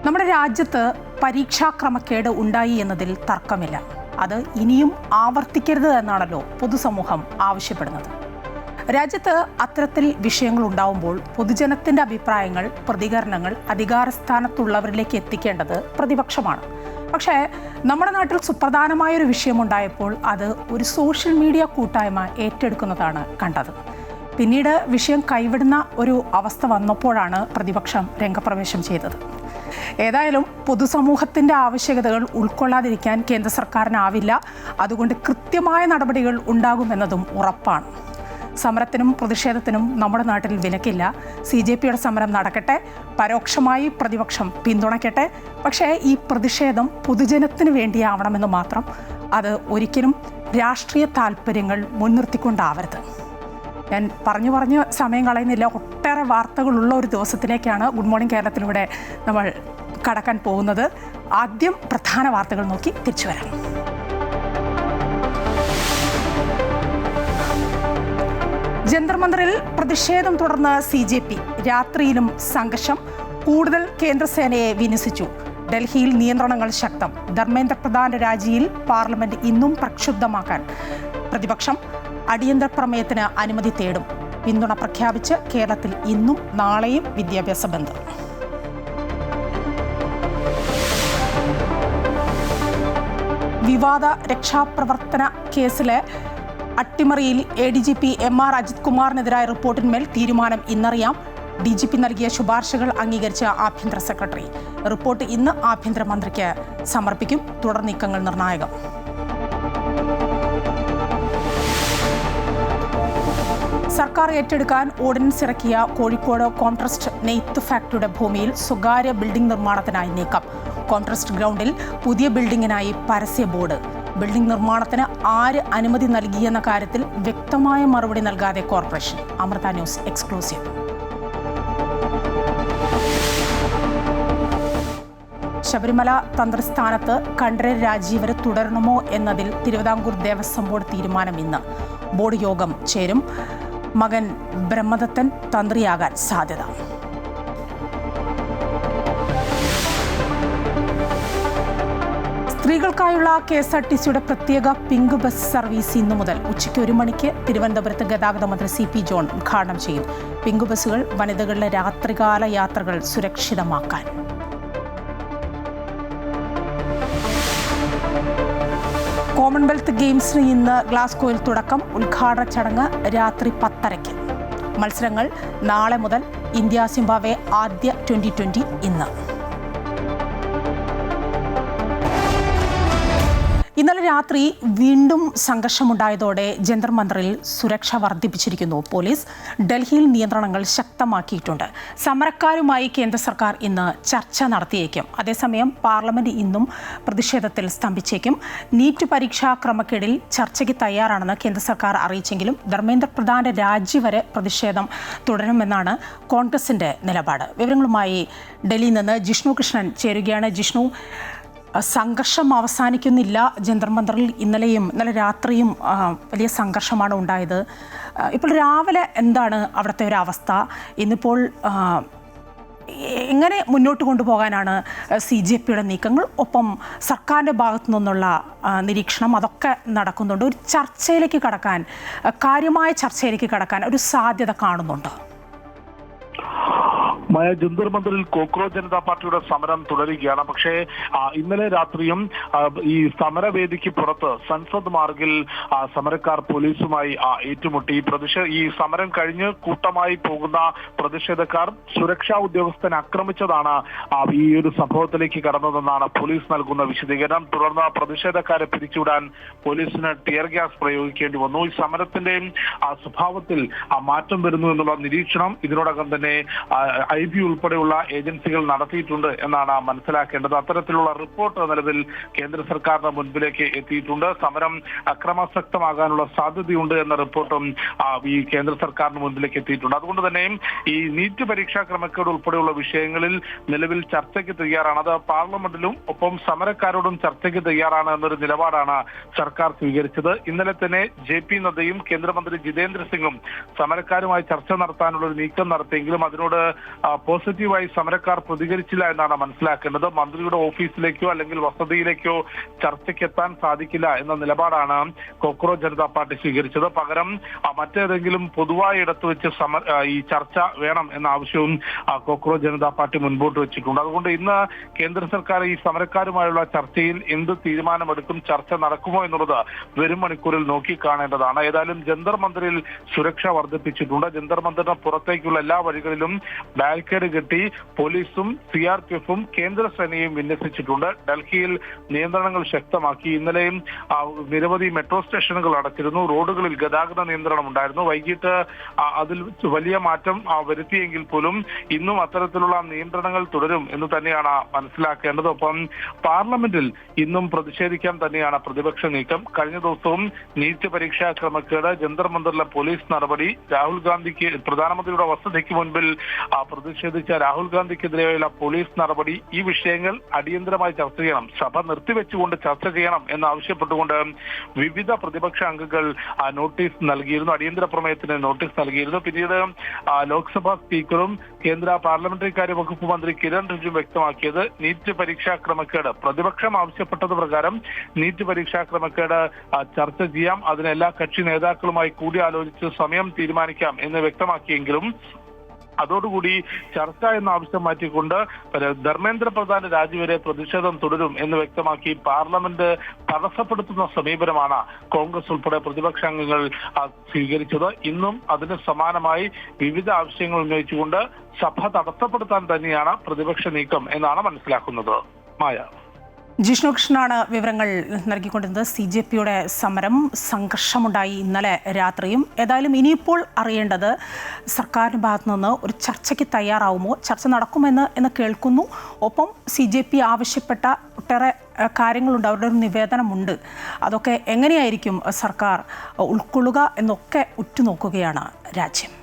നമ്മുടെ രാജ്യത്ത് പരീക്ഷാ ക്രമക്കേട് ഉണ്ടായി എന്നതിൽ തർക്കമില്ല. അത് ഇനിയും ആവർത്തിക്കരുത് എന്നാണല്ലോ പൊതുസമൂഹം ആവശ്യപ്പെടുന്നത്. രാജ്യത്ത് അത്തരത്തിൽ വിഷയങ്ങൾ ഉണ്ടാവുമ്പോൾ പൊതുജനത്തിൻ്റെ അഭിപ്രായങ്ങൾ, പ്രതികരണങ്ങൾ അധികാരസ്ഥാനത്തുള്ളവരിലേക്ക് എത്തിക്കേണ്ടത് പ്രതിപക്ഷമാണ്. പക്ഷേ നമ്മുടെ നാട്ടിൽ സുപ്രധാനമായൊരു വിഷയമുണ്ടായപ്പോൾ അത് ഒരു സോഷ്യൽ മീഡിയ കൂട്ടായ്മ ഏറ്റെടുക്കുന്നതാണ് കണ്ടത്. പിന്നീട് വിഷയം കൈവിടുന്ന ഒരു അവസ്ഥ വന്നപ്പോഴാണ് പ്രതിപക്ഷം രംഗപ്രവേശം ചെയ്തത്. ഏതായാലും പൊതുസമൂഹത്തിൻ്റെ ആവശ്യകതകൾ ഉൾക്കൊള്ളാതിരിക്കാൻ കേന്ദ്ര സർക്കാരിനാവില്ല. അതുകൊണ്ട് കൃത്യമായ നടപടികൾ ഉണ്ടാകുമെന്നതും ഉറപ്പാണ്. സമരത്തിനും പ്രതിഷേധത്തിനും നമ്മുടെ നാട്ടിൽ വിലക്കില്ല. CJPയുടെ സമരം നടക്കട്ടെ, പരോക്ഷമായി പ്രതിപക്ഷം പിന്തുണയ്ക്കട്ടെ. പക്ഷേ ഈ പ്രതിഷേധം പൊതുജനത്തിന് വേണ്ടിയാവണമെന്ന് മാത്രം. അത് ഒരിക്കലും രാഷ്ട്രീയ താല്പര്യങ്ങൾ മുൻനിർത്തിക്കൊണ്ടാവരുത്. ഞാൻ പറഞ്ഞു സമയം കളയുന്നില്ല. ഒട്ടേറെ വാർത്തകളുള്ള ഒരു ദിവസത്തിലേക്കാണ് ഗുഡ് മോർണിംഗ് കേരളത്തിലൂടെ നമ്മൾ കടക്കാൻ പോകുന്നത്. ആദ്യം പ്രധാന വാർത്തകൾ നോക്കി തിരിച്ചു വരാം. ജന്തർ മന്ദിറിൽ പ്രതിഷേധം തുടർന്ന് CJP. രാത്രിയിലും സംഘർഷം. കൂടുതൽ കേന്ദ്രസേനയെ വിന്യസിച്ചു. ഡൽഹിയിൽ നിയന്ത്രണങ്ങൾ ശക്തം. ധർമ്മേന്ദ്ര പ്രധാന്റെ രാജിയിൽ പാർലമെന്റ് ഇന്നും പ്രക്ഷുബ്ധമാക്കാൻ പ്രതിപക്ഷം. അടിയന്തര പ്രമേയത്തിന് അനുമതി തേടും. പിന്തുണ പ്രഖ്യാപിച്ച് കേരളത്തിൽ ഇന്നും നാളെയും വിദ്യാഭ്യാസ ബന്ദ്. വിവാദ രക്ഷാപ്രവർത്തന കേസിലെ അട്ടിമറിയിൽ ADGP MR അജിത് കുമാറിനെതിരായ റിപ്പോർട്ടിന്മേൽ തീരുമാനം ഇന്നറിയാം. DGP നൽകിയ ശുപാർശകൾ അംഗീകരിച്ച ആഭ്യന്തര സെക്രട്ടറി. റിപ്പോർട്ട് ഇന്ന് ആഭ്യന്തരമന്ത്രിക്ക് സമർപ്പിക്കും. തുടർ നീക്കങ്ങൾ നിർണായകം. സർക്കാർ ഏറ്റെടുക്കാൻ ഓർഡിനൻസ് ഇറക്കിയ കോഴിക്കോട് കോൺട്രസ്റ്റ് നെയ്ത്ത് ഫാക്ടറിയുടെ ഭൂമിയിൽ സ്വകാര്യ ബിൽഡിംഗ് നിർമ്മാണത്തിനായി നീക്കം. കോൺട്രസ്റ്റ് ഗ്രൗണ്ടിൽ പുതിയ ബിൽഡിംഗിനായി പരസ്യ ബോർഡ്. ബിൽഡിംഗ് നിർമ്മാണത്തിന് ആര് അനുമതി നൽകിയെന്ന കാര്യത്തിൽ വ്യക്തമായ മറുപടി നൽകാതെ corporation. Amrita news exclusive. Sabarimala തന്ത്രിസ്ഥാനത്ത് കണ്ഠരര് രാജീവര് തുടരണമോ എന്നതിൽ തിരുവിതാംകൂർ ദേവസ്വം ബോർഡ് തീരുമാനം ഇന്ന്. ബോർഡ് യോഗം ചേരും. മകൻ ബ്രഹ്മദത്തൻ തന്ത്രിയാകാൻ സാധ്യത. സ്ത്രീകൾക്കായുള്ള KSRTCയുടെ പ്രത്യേക പിങ്ക് ബസ് സർവീസ് ഇന്നു മുതൽ ഉച്ചയ്ക്ക് 1 മണിക്ക് തിരുവനന്തപുരത്ത് ഗതാഗത മന്ത്രി CP ജോൺ ഉദ്ഘാടനം ചെയ്യും. പിങ്ക് ബസ്സുകൾ വനിതകളുടെ രാത്രികാല യാത്രകൾ സുരക്ഷിതമാക്കാൻ. കോമൺവെൽത്ത് ഗെയിംസിന് ഇന്ന് ഗ്ലാസ്ഗോയിൽ തുടക്കം. ഉദ്ഘാടന ചടങ്ങ് രാത്രി 10:30. മത്സരങ്ങൾ നാളെ മുതൽ. ഇന്ത്യ സിംബാബ്വെ ആദ്യ T20 ഇന്ന്. ഇന്നലെ രാത്രി വീണ്ടും സംഘർഷമുണ്ടായതോടെ ജന്തർ മന്ദിറിൽ സുരക്ഷ വർദ്ധിപ്പിച്ചിരിക്കുന്നു പോലീസ്. ഡൽഹിയിൽ നിയന്ത്രണങ്ങൾ ശക്തമാക്കിയിട്ടുണ്ട്. സമരക്കാരുമായി കേന്ദ്ര സർക്കാർ ഇന്ന് ചർച്ച നടത്തിയേക്കും. അതേസമയം പാർലമെന്റ് ഇന്നും പ്രതിഷേധത്തിൽ സ്തംഭിച്ചേക്കും. നീറ്റ് പരീക്ഷാ ക്രമക്കേടിൽ ചർച്ചയ്ക്ക് തയ്യാറാണെന്ന് കേന്ദ്ര സർക്കാർ അറിയിച്ചെങ്കിലും ധർമ്മേന്ദ്ര പ്രധാന്റെ രാജി വരെ പ്രതിഷേധം തുടരുമെന്നാണ് കോൺഗ്രസിന്റെ നിലപാട്. വിവരങ്ങളുമായി ഡൽഹിയിൽ നിന്ന് ജിഷ്ണു കൃഷ്ണൻ ചേരുകയാണ്. ജിഷ്ണു, സംഘർഷം അവസാനിക്കുന്നില്ല. ജന്തർ മന്ദിറിൽ ഇന്നലെ രാത്രിയും വലിയ സംഘർഷമാണ് ഉണ്ടായത്. ഇപ്പോൾ രാവിലെ എന്താണ് അവിടുത്തെ ഒരു അവസ്ഥ? ഇന്നിപ്പോൾ എങ്ങനെ മുന്നോട്ട് കൊണ്ടുപോകാനാണ് CJPയുടെ നീക്കങ്ങൾ? ഒപ്പം സർക്കാരിൻ്റെ ഭാഗത്തു നിന്നുള്ള നിരീക്ഷണം അതൊക്കെ നടക്കുന്നുണ്ട്. ഒരു ചർച്ചയിലേക്ക് കടക്കാൻ, കാര്യമായ ചർച്ചയിലേക്ക് കടക്കാൻ ഒരു സാധ്യത കാണുന്നുണ്ടോ? ജന്തർ മന്ദിറിൽ കോക്രോച്ച് ജനതാ പാർട്ടിയുടെ സമരം തുടരുകയാണ്. പക്ഷേ ഇന്നലെ രാത്രിയും ഈ സമരവേദിക്ക് പുറത്ത് സൻസദ് മാർഗിൽ സമരക്കാർ പോലീസുമായി ഏറ്റുമുട്ടി. ഈ സമരം കഴിഞ്ഞ് കൂട്ടമായി പോകുന്ന പ്രതിഷേധക്കാർ സുരക്ഷാ ഉദ്യോഗസ്ഥനെ ആക്രമിച്ചതാണ് ഈ ഒരു സംഭവത്തിലേക്ക് കടന്നതെന്നാണ് പോലീസ് നൽകുന്ന വിശദീകരണം. തുടർന്ന് പ്രതിഷേധക്കാരെ പിരിച്ചുവിടാൻ പോലീസിന് ടിയർ ഗ്യാസ് പ്രയോഗിക്കേണ്ടി വന്നു. ഈ സമരത്തിന്റെയും സ്വഭാവത്തിൽ മാറ്റം വരുന്നു എന്നുള്ള നിരീക്ഷണം ഇതിനോടകം തന്നെ IB ഉൾപ്പെടെയുള്ള ഏജൻസികൾ നടത്തിയിട്ടുണ്ട് എന്നാണ് മനസ്സിലാക്കേണ്ടത്. അത്തരത്തിലുള്ള റിപ്പോർട്ട് നിലവിൽ കേന്ദ്ര സർക്കാരിന്റെ മുൻപിലേക്ക് എത്തിയിട്ടുണ്ട്. സമരം അക്രമാസക്തമാകാനുള്ള സാധ്യതയുണ്ട് എന്ന റിപ്പോർട്ടും ഈ കേന്ദ്ര സർക്കാരിന് മുൻപിലേക്ക് എത്തിയിട്ടുണ്ട്. അതുകൊണ്ട് തന്നെ ഈ നീറ്റ് പരീക്ഷാ ക്രമക്കേട് ഉൾപ്പെടെയുള്ള വിഷയങ്ങളിൽ നിലവിൽ ചർച്ചയ്ക്ക് തയ്യാറാണ്. അത് പാർലമെന്റിലും ഒപ്പം സമരക്കാരോടും ചർച്ചയ്ക്ക് തയ്യാറാണ് എന്നൊരു നിലപാടാണ് സർക്കാർ സ്വീകരിച്ചത്. ഇന്നലെ തന്നെ JP നദ്ദയും കേന്ദ്രമന്ത്രി ജിതേന്ദ്ര സിംഗും സമരക്കാരുമായി ചർച്ച നടത്താനുള്ള ഒരു നീക്കം നടത്തിയെങ്കിലും അതിനോട് പോസിറ്റീവായി സമരക്കാർ പ്രതികരിച്ചില്ല എന്നാണ് മനസ്സിലാക്കേണ്ടത്. മന്ത്രിയുടെ ഓഫീസിലേക്കോ അല്ലെങ്കിൽ വസതിയിലേക്കോ ചർച്ചയ്ക്കെത്താൻ സാധിക്കില്ല എന്ന നിലപാടാണ് കോക്രോച്ച് ജനതാ പാർട്ടി സ്വീകരിച്ചത്. പകരം മറ്റേതെങ്കിലും പൊതുവായ ഇടത്ത് വെച്ച് ഈ ചർച്ച വേണം എന്ന ആവശ്യവും കോക്രോച്ച് ജനതാ പാർട്ടി മുൻപോട്ട് വെച്ചിട്ടുണ്ട്. അതുകൊണ്ട് ഇന്ന് കേന്ദ്ര സർക്കാർ ഈ സമരക്കാരുമായുള്ള ചർച്ചയിൽ എന്ത് തീരുമാനമെടുക്കും, ചർച്ച നടക്കുമോ എന്നുള്ളത് വരും മണിക്കൂറിൽ നോക്കിക്കാണേണ്ടതാണ്. ഏതായാലും ജന്തർ മന്ദിറിൽ സുരക്ഷ വർദ്ധിപ്പിച്ചിട്ടുണ്ട്. ജന്തർ മന്ദിറിന് പുറത്തേക്കുള്ള എല്ലാ വഴികളിലും ബാരിക്കേഡ് കെട്ടി പോലീസും CRPF-ഉം കേന്ദ്ര സേനയും വിന്യസിച്ചിട്ടുണ്ട്. ഡൽഹിയിൽ നിയന്ത്രണങ്ങൾ ശക്തമാക്കി. ഇന്നലെയും നിരവധി മെട്രോ സ്റ്റേഷനുകൾ അടച്ചിരുന്നു. റോഡുകളിൽ ഗതാഗത നിയന്ത്രണം ഉണ്ടായിരുന്നു. വൈകിട്ട് അതിൽ വലിയ മാറ്റം വരുത്തിയെങ്കിൽ പോലും ഇന്നും അത്തരത്തിലുള്ള നിയന്ത്രണങ്ങൾ തുടരും എന്ന് തന്നെയാണ് മനസ്സിലാക്കേണ്ടത്. ഒപ്പം പാർലമെന്റിൽ ഇന്നും പ്രതിഷേധിക്കാൻ തന്നെയാണ് പ്രതിപക്ഷ നീക്കം. കഴിഞ്ഞ ദിവസവും നീറ്റ് പരീക്ഷാ ക്രമക്കേട്, ജന്തർ മന്ദിറിലെ പോലീസ് നടപടി, രാഹുൽ ഗാന്ധിക്ക് പ്രധാനമന്ത്രിയുടെ വസതിക്ക് മുൻപിൽ പ്രതിഷേധിച്ച രാഹുൽ ഗാന്ധിക്കെതിരെയുള്ള പോലീസ് നടപടി, ഈ വിഷയങ്ങൾ അടിയന്തരമായി ചർച്ച ചെയ്യണം, സഭ നിർത്തിവെച്ചുകൊണ്ട് ചർച്ച ചെയ്യണം എന്നാവശ്യപ്പെട്ടുകൊണ്ട് വിവിധ പ്രതിപക്ഷ അംഗങ്ങൾ നോട്ടീസ് നൽകിയിരുന്നു. അടിയന്തര പ്രമേയത്തിന് നോട്ടീസ് നൽകിയിരുന്നു. പിന്നീട് ലോക്സഭാ സ്പീക്കറും കേന്ദ്ര പാർലമെന്ററി കാര്യ വകുപ്പ് മന്ത്രി കിരൺ റിജിജു വ്യക്തമാക്കിയത് നീറ്റ് പരീക്ഷാ ക്രമക്കേട് പ്രതിപക്ഷം ആവശ്യപ്പെട്ടത് പ്രകാരം നീറ്റ് പരീക്ഷാ ക്രമക്കേട് ചർച്ച ചെയ്യാം, അതിന് എല്ലാ കക്ഷി നേതാക്കളുമായി കൂടിയാലോചിച്ച് സമയം തീരുമാനിക്കാം എന്ന് വ്യക്തമാക്കിയെങ്കിലും അതോടുകൂടി ചർച്ച എന്ന ആവശ്യം മാറ്റിക്കൊണ്ട് ധർമ്മേന്ദ്ര പ്രധാൻ രാജിവരെ പ്രതിഷേധം തുടരും എന്ന് വ്യക്തമാക്കി പാർലമെന്റ് തടസ്സപ്പെടുത്തുന്ന സമീപനമാണ് കോൺഗ്രസ് ഉൾപ്പെടെ പ്രതിപക്ഷാംഗങ്ങൾ സ്വീകരിച്ചത്. ഇന്നും അതിന് സമാനമായി വിവിധ ആവശ്യങ്ങൾ ഉന്നയിച്ചുകൊണ്ട് സഭ തടസ്സപ്പെടുത്താൻ തന്നെയാണ് പ്രതിപക്ഷ നീക്കം എന്നാണ് മനസ്സിലാക്കുന്നത്. മായ. ജിഷ്ണു കൃഷ്ണനാണ് വിവരങ്ങൾ നൽകിക്കൊണ്ടിരുന്നത്. CJPയുടെ സമരം സംഘർഷമുണ്ടായി ഇന്നലെ രാത്രിയും. ഏതായാലും ഇനിയിപ്പോൾ അറിയേണ്ടത് സർക്കാരിൻ്റെ ഭാഗത്തു നിന്ന് ഒരു ചർച്ചയ്ക്ക് തയ്യാറാവുമോ, ചർച്ച നടക്കുമെന്ന് കേൾക്കുന്നു. ഒപ്പം CJP ആവശ്യപ്പെട്ട ഒട്ടേറെ കാര്യങ്ങളുണ്ട്, അവരുടെ ഒരു നിവേദനമുണ്ട്. അതൊക്കെ എങ്ങനെയായിരിക്കും സർക്കാർ ഉൾക്കൊള്ളുക എന്നൊക്കെ ഉറ്റുനോക്കുകയാണ് രാജ്യം.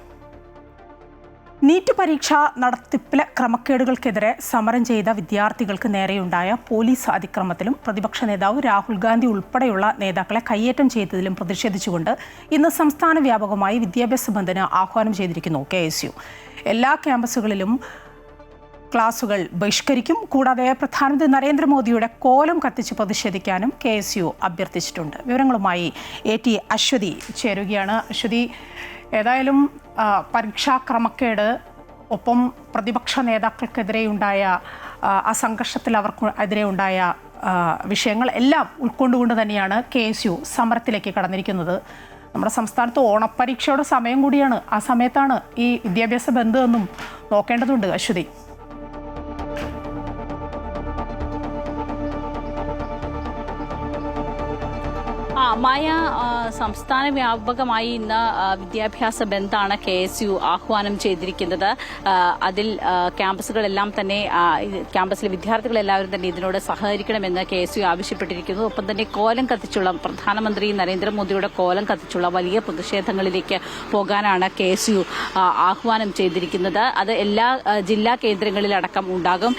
നീറ്റ് പരീക്ഷ നടത്തിപ്പിലെ ക്രമക്കേടുകൾക്കെതിരെ സമരം ചെയ്ത വിദ്യാർത്ഥികൾക്ക് നേരെയുണ്ടായ പോലീസ് അതിക്രമത്തിലും പ്രതിപക്ഷ നേതാവ് രാഹുൽ ഗാന്ധി ഉൾപ്പെടെയുള്ള നേതാക്കളെ കയ്യേറ്റം ചെയ്തതിലും പ്രതിഷേധിച്ചുകൊണ്ട് ഇന്ന് സംസ്ഥാന വ്യാപകമായി വിദ്യാഭ്യാസ ബന്ദിന് ആഹ്വാനം ചെയ്തിരിക്കുന്നു KSU. എല്ലാ ക്യാമ്പസുകളിലും ക്ലാസുകൾ ബഹിഷ്കരിക്കും. കൂടാതെ പ്രധാനമന്ത്രി നരേന്ദ്രമോദിയുടെ കോലം കത്തിച്ച് പ്രതിഷേധിക്കാനും KSU അഭ്യർത്ഥിച്ചിട്ടുണ്ട്. വിവരങ്ങളുമായി AT അശ്വതി ചേരുകയാണ്. അശ്വതി, ഏതായാലും പരീക്ഷാ ക്രമക്കേട്, ഒപ്പം പ്രതിപക്ഷ നേതാക്കൾക്കെതിരെയുണ്ടായ ആ സംഘർഷത്തിൽ അവർക്കെതിരെ ഉണ്ടായ വിഷയങ്ങൾ എല്ലാം ഉൾക്കൊണ്ടുകൊണ്ട് തന്നെയാണ് KSU സമരത്തിലേക്ക് കടന്നിരിക്കുന്നത്. നമ്മുടെ സംസ്ഥാനത്ത് ഓണപ്പരീക്ഷയുടെ സമയം കൂടിയാണ്. ആ സമയത്താണ് ഈ വിദ്യാഭ്യാസ ബന്ദ് എന്നും നോക്കേണ്ടതുണ്ട്. അശ്വതി. മായ, സംസ്ഥാന വ്യാപകമായി ഇന്ന് വിദ്യാഭ്യാസ ബന്ദാണ് KSU ആഹ്വാനം ചെയ്തിരിക്കുന്നത്. അതിൽ ക്യാമ്പസുകളെല്ലാം തന്നെ, ക്യാമ്പസിലെ വിദ്യാർത്ഥികളെല്ലാവരും തന്നെ ഇതിനോട് സഹകരിക്കണമെന്ന് KSU ആവശ്യപ്പെട്ടിരിക്കുന്നു. ഒപ്പം തന്നെ കോലം കത്തിച്ചുള്ള, പ്രധാനമന്ത്രി നരേന്ദ്രമോദിയുടെ കോലം കത്തിച്ചുള്ള വലിയ പ്രതിഷേധങ്ങളിലേക്ക് പോകാനാണ് KSU ആഹ്വാനം ചെയ്തിരിക്കുന്നത്. അത് എല്ലാ ജില്ലാ കേന്ദ്രങ്ങളിലടക്കം ഉണ്ടാകും.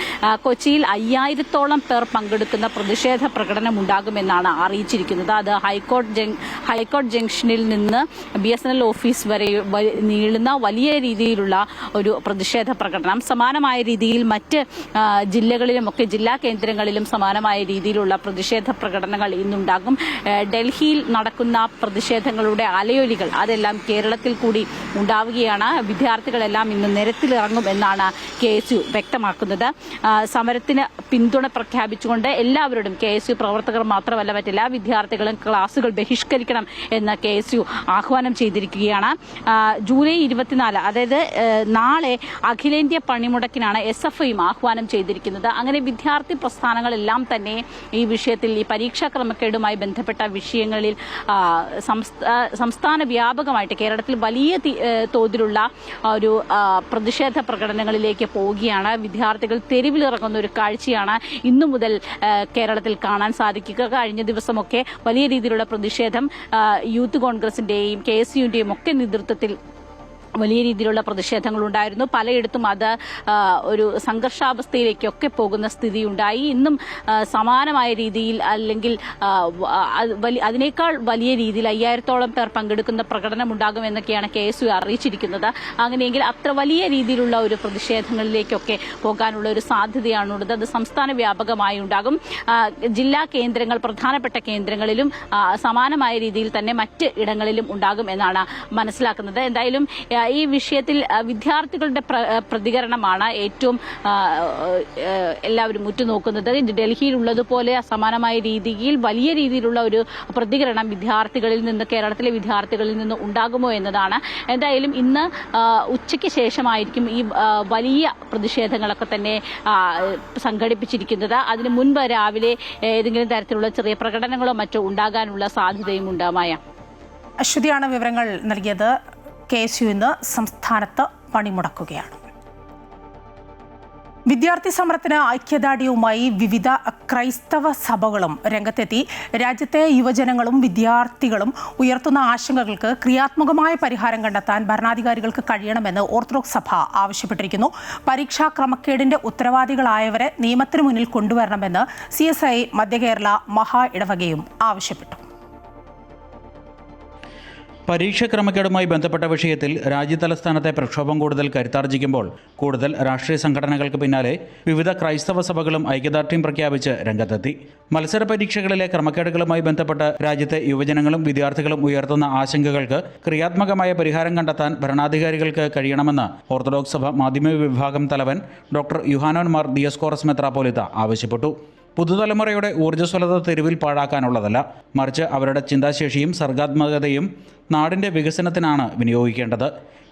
കൊച്ചിയിൽ 5000-ഓളം പേർ പങ്കെടുക്കുന്ന പ്രതിഷേധ പ്രകടനം ഉണ്ടാകുമെന്നാണ് അറിയിച്ചിരിക്കുന്നത്. അത് ഹൈക്കോർട്ട് ജംഗ്ഷനിൽ നിന്ന് BSNL ഓഫീസ് വരെ നീളുന്ന വലിയ രീതിയിലുള്ള ഒരു പ്രതിഷേധ പ്രകടനം. സമാനമായ രീതിയിൽ മറ്റ് ജില്ലകളിലുമൊക്കെ, ജില്ലാ കേന്ദ്രങ്ങളിലും സമാനമായ രീതിയിലുള്ള പ്രതിഷേധ പ്രകടനങ്ങൾ ഇന്നുണ്ടാകും. ഡൽഹിയിൽ നടക്കുന്ന പ്രതിഷേധങ്ങളുടെ അലയൊലികൾ അതെല്ലാം കേരളത്തിൽ കൂടി ഉണ്ടാവുകയാണ്. വിദ്യാർത്ഥികളെല്ലാം ഇന്ന് നിരത്തിലിറങ്ങും എന്നാണ് KSU വ്യക്തമാക്കുന്നത്. സമരത്തിന് പിന്തുണ പ്രഖ്യാപിച്ചുകൊണ്ട് എല്ലാവരോടും, KSU പ്രവർത്തകർ മാത്രമല്ല മറ്റെല്ലാ വിദ്യാർത്ഥികളും ക്ലാസുകൾ ബഹിഷ്കരിക്കണം എന്ന് KSU ആഹ്വാനം ചെയ്തിരിക്കുകയാണ്. ജൂലൈ 24, അതായത് നാളെ അഖിലേന്ത്യാ പണിമുടക്കിനാണ് SFIയും ആഹ്വാനം ചെയ്തിരിക്കുന്നത്. അങ്ങനെ വിദ്യാർത്ഥി പ്രസ്ഥാനങ്ങളെല്ലാം തന്നെ ഈ വിഷയത്തിൽ, ഈ പരീക്ഷാ ക്രമക്കേടുമായി ബന്ധപ്പെട്ട വിഷയങ്ങളിൽ സംസ്ഥാന വ്യാപകമായിട്ട് കേരളത്തിൽ വലിയ തോതിലുള്ള ഒരു പ്രതിഷേധ പ്രകടനങ്ങളിലേക്ക് പോവുകയാണ്. വിദ്യാർത്ഥികൾ തെരുവിലിറങ്ങുന്ന ഒരു കാഴ്ചയാണ് ഇന്നു മുതൽ കേരളത്തിൽ കാണാൻ സാധിക്കുക. കഴിഞ്ഞ ദിവസമൊക്കെ വലിയ രീതിയിലുള്ള പ്രതിഷേധം യൂത്ത് കോൺഗ്രസിന്റെയും KSUവിന്റെയും ഒക്കെ നേതൃത്വത്തിൽ വലിയ രീതിയിലുള്ള പ്രതിഷേധങ്ങളുണ്ടായിരുന്നു. പലയിടത്തും അത് ഒരു സംഘർഷാവസ്ഥയിലേക്കൊക്കെ പോകുന്ന സ്ഥിതിയുണ്ടായി. ഇന്നും സമാനമായ രീതിയിൽ അല്ലെങ്കിൽ അതിനേക്കാൾ വലിയ രീതിയിൽ 5000-ഓളം പേർ പങ്കെടുക്കുന്ന പ്രകടനമുണ്ടാകുമെന്നൊക്കെയാണ് KSU അറിയിച്ചിരിക്കുന്നത്. അങ്ങനെയെങ്കിൽ അത്ര വലിയ രീതിയിലുള്ള ഒരു പ്രതിഷേധങ്ങളിലേക്കൊക്കെ പോകാനുള്ള ഒരു സാധ്യതയാണുള്ളത്. അത് സംസ്ഥാന വ്യാപകമായി ഉണ്ടാകും. ജില്ലാ കേന്ദ്രങ്ങൾ, പ്രധാനപ്പെട്ട കേന്ദ്രങ്ങളിലും സമാനമായ രീതിയിൽ തന്നെ മറ്റ് ഇടങ്ങളിലും ഉണ്ടാകും എന്നാണ് മനസ്സിലാക്കുന്നത്. എന്തായാലും ഈ വിഷയത്തിൽ വിദ്യാർത്ഥികളുടെ പ്രതികരണമാണ് ഏറ്റവും എല്ലാവരും ഉറ്റുനോക്കുന്നത്. ഡൽഹിയിലുള്ളതുപോലെ സമാനമായ രീതിയിൽ വലിയ രീതിയിലുള്ള ഒരു പ്രതികരണം കേരളത്തിലെ വിദ്യാർത്ഥികളിൽ നിന്ന് ഉണ്ടാകുമോ എന്നതാണ്. എന്തായാലും ഇന്ന് ഉച്ചയ്ക്ക് ശേഷമായിരിക്കും ഈ വലിയ പ്രതിഷേധങ്ങളൊക്കെ തന്നെ സംഘടിപ്പിച്ചിരിക്കുന്നത്. അതിന് മുൻപ് രാവിലെ ഏതെങ്കിലും തരത്തിലുള്ള ചെറിയ പ്രകടനങ്ങളോ മറ്റോ ഉണ്ടാകാനുള്ള സാധ്യതയും ഉണ്ടാമായ. അശ്വതിയാണ് വിവരങ്ങൾ നൽകിയത്. KSU ഇന്ന് സംസ്ഥാനത്ത് പണിമുടക്കുകയാണ്. വിദ്യാർത്ഥി സമരത്തിന് ഐക്യദാർഢ്യവുമായി വിവിധ ക്രൈസ്തവ സഭകളും രംഗത്തെത്തി. രാജ്യത്തെ യുവജനങ്ങളും വിദ്യാർത്ഥികളും ഉയർത്തുന്ന ആശങ്കകൾക്ക് ക്രിയാത്മകമായ പരിഹാരം കണ്ടെത്താൻ ഭരണാധികാരികൾക്ക് കഴിയണമെന്ന് ഓർത്തഡോക്സ് സഭ ആവശ്യപ്പെട്ടിരിക്കുന്നു. പരീക്ഷാ ക്രമക്കേടിന്റെ ഉത്തരവാദികളായവരെ നിയമത്തിന് മുന്നിൽ കൊണ്ടുവരണമെന്ന് CSI മധ്യകേരള മഹാ ഇടവകയും ആവശ്യപ്പെട്ടു. പരീക്ഷ ക്രമക്കേടുമായി ബന്ധപ്പെട്ട വിഷയത്തിൽ രാജ്യതലസ്ഥാനത്തെ പ്രക്ഷോഭം കൂടുതൽ കരുത്താർജിക്കുമ്പോൾ കൂടുതൽ രാഷ്ട്രീയ സംഘടനകൾക്ക് പിന്നാലെ വിവിധ ക്രൈസ്തവ സഭകളും ഐക്യദാർഢ്യം പ്രഖ്യാപിച്ച് രംഗത്തെത്തി. മത്സര പരീക്ഷകളിലെ ക്രമക്കേടുകളുമായി ബന്ധപ്പെട്ട് രാജ്യത്തെ യുവജനങ്ങളും വിദ്യാർത്ഥികളും ഉയർത്തുന്ന ആശങ്കകൾക്ക് ക്രിയാത്മകമായ പരിഹാരം കണ്ടെത്താൻ ഭരണാധികാരികൾക്ക് കഴിയണമെന്ന് ഓർത്തഡോക്സ് സഭ മാധ്യമ വിഭാഗം തലവൻ ഡോക്ടർ യുഹാനോൻ മാർ ദിയസ്കോറസ് മെത്രാപ്പോലിത്ത ആവശ്യപ്പെട്ടു. പുതുതലമുറയുടെ ഊർജ്ജസ്വലത തെരുവിൽ പാഴാക്കാനുള്ളതല്ല, മറിച്ച് അവരുടെ ചിന്താശേഷിയും സർഗാത്മകതയും നാടിൻ്റെ വികസനത്തിനാണ് വിനിയോഗിക്കേണ്ടത്.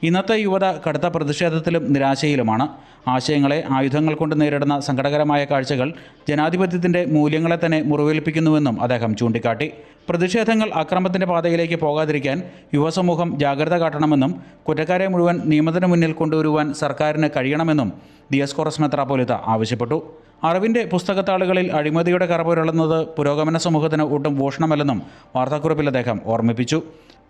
ഇന്നത്തെ യുവത കടുത്ത പ്രതിഷേധത്തിലും നിരാശയിലുമാണ്. ആശയങ്ങളെ ആയുധങ്ങൾ കൊണ്ട് നേരിടുന്ന സങ്കടകരമായ കാഴ്ചകൾ ജനാധിപത്യത്തിൻ്റെ മൂല്യങ്ങളെ തന്നെ മുറിവേൽപ്പിക്കുന്നുവെന്നും അദ്ദേഹം ചൂണ്ടിക്കാട്ടി. പ്രതിഷേധങ്ങൾ അക്രമത്തിൻ്റെ പാതയിലേക്ക് പോകാതിരിക്കാൻ യുവസമൂഹം ജാഗ്രത കാട്ടണമെന്നും കുറ്റക്കാരെ മുഴുവൻ നിയമത്തിന് മുന്നിൽ കൊണ്ടുവരുവാൻ സർക്കാരിന് കഴിയണമെന്നും ദിയസ്കോറസ് മെത്രാപ്പോലിത്ത ആവശ്യപ്പെട്ടു. അറിവിൻ്റെ പുസ്തകത്താളുകളിൽ അഴിമതിയുടെ കറപുരളുന്നത് പുരോഗമന സമൂഹത്തിന് ഒട്ടും ഭൂഷണമല്ലെന്നും വാർത്താക്കുറിപ്പിൽ അദ്ദേഹം ഓർമ്മിപ്പിച്ചു.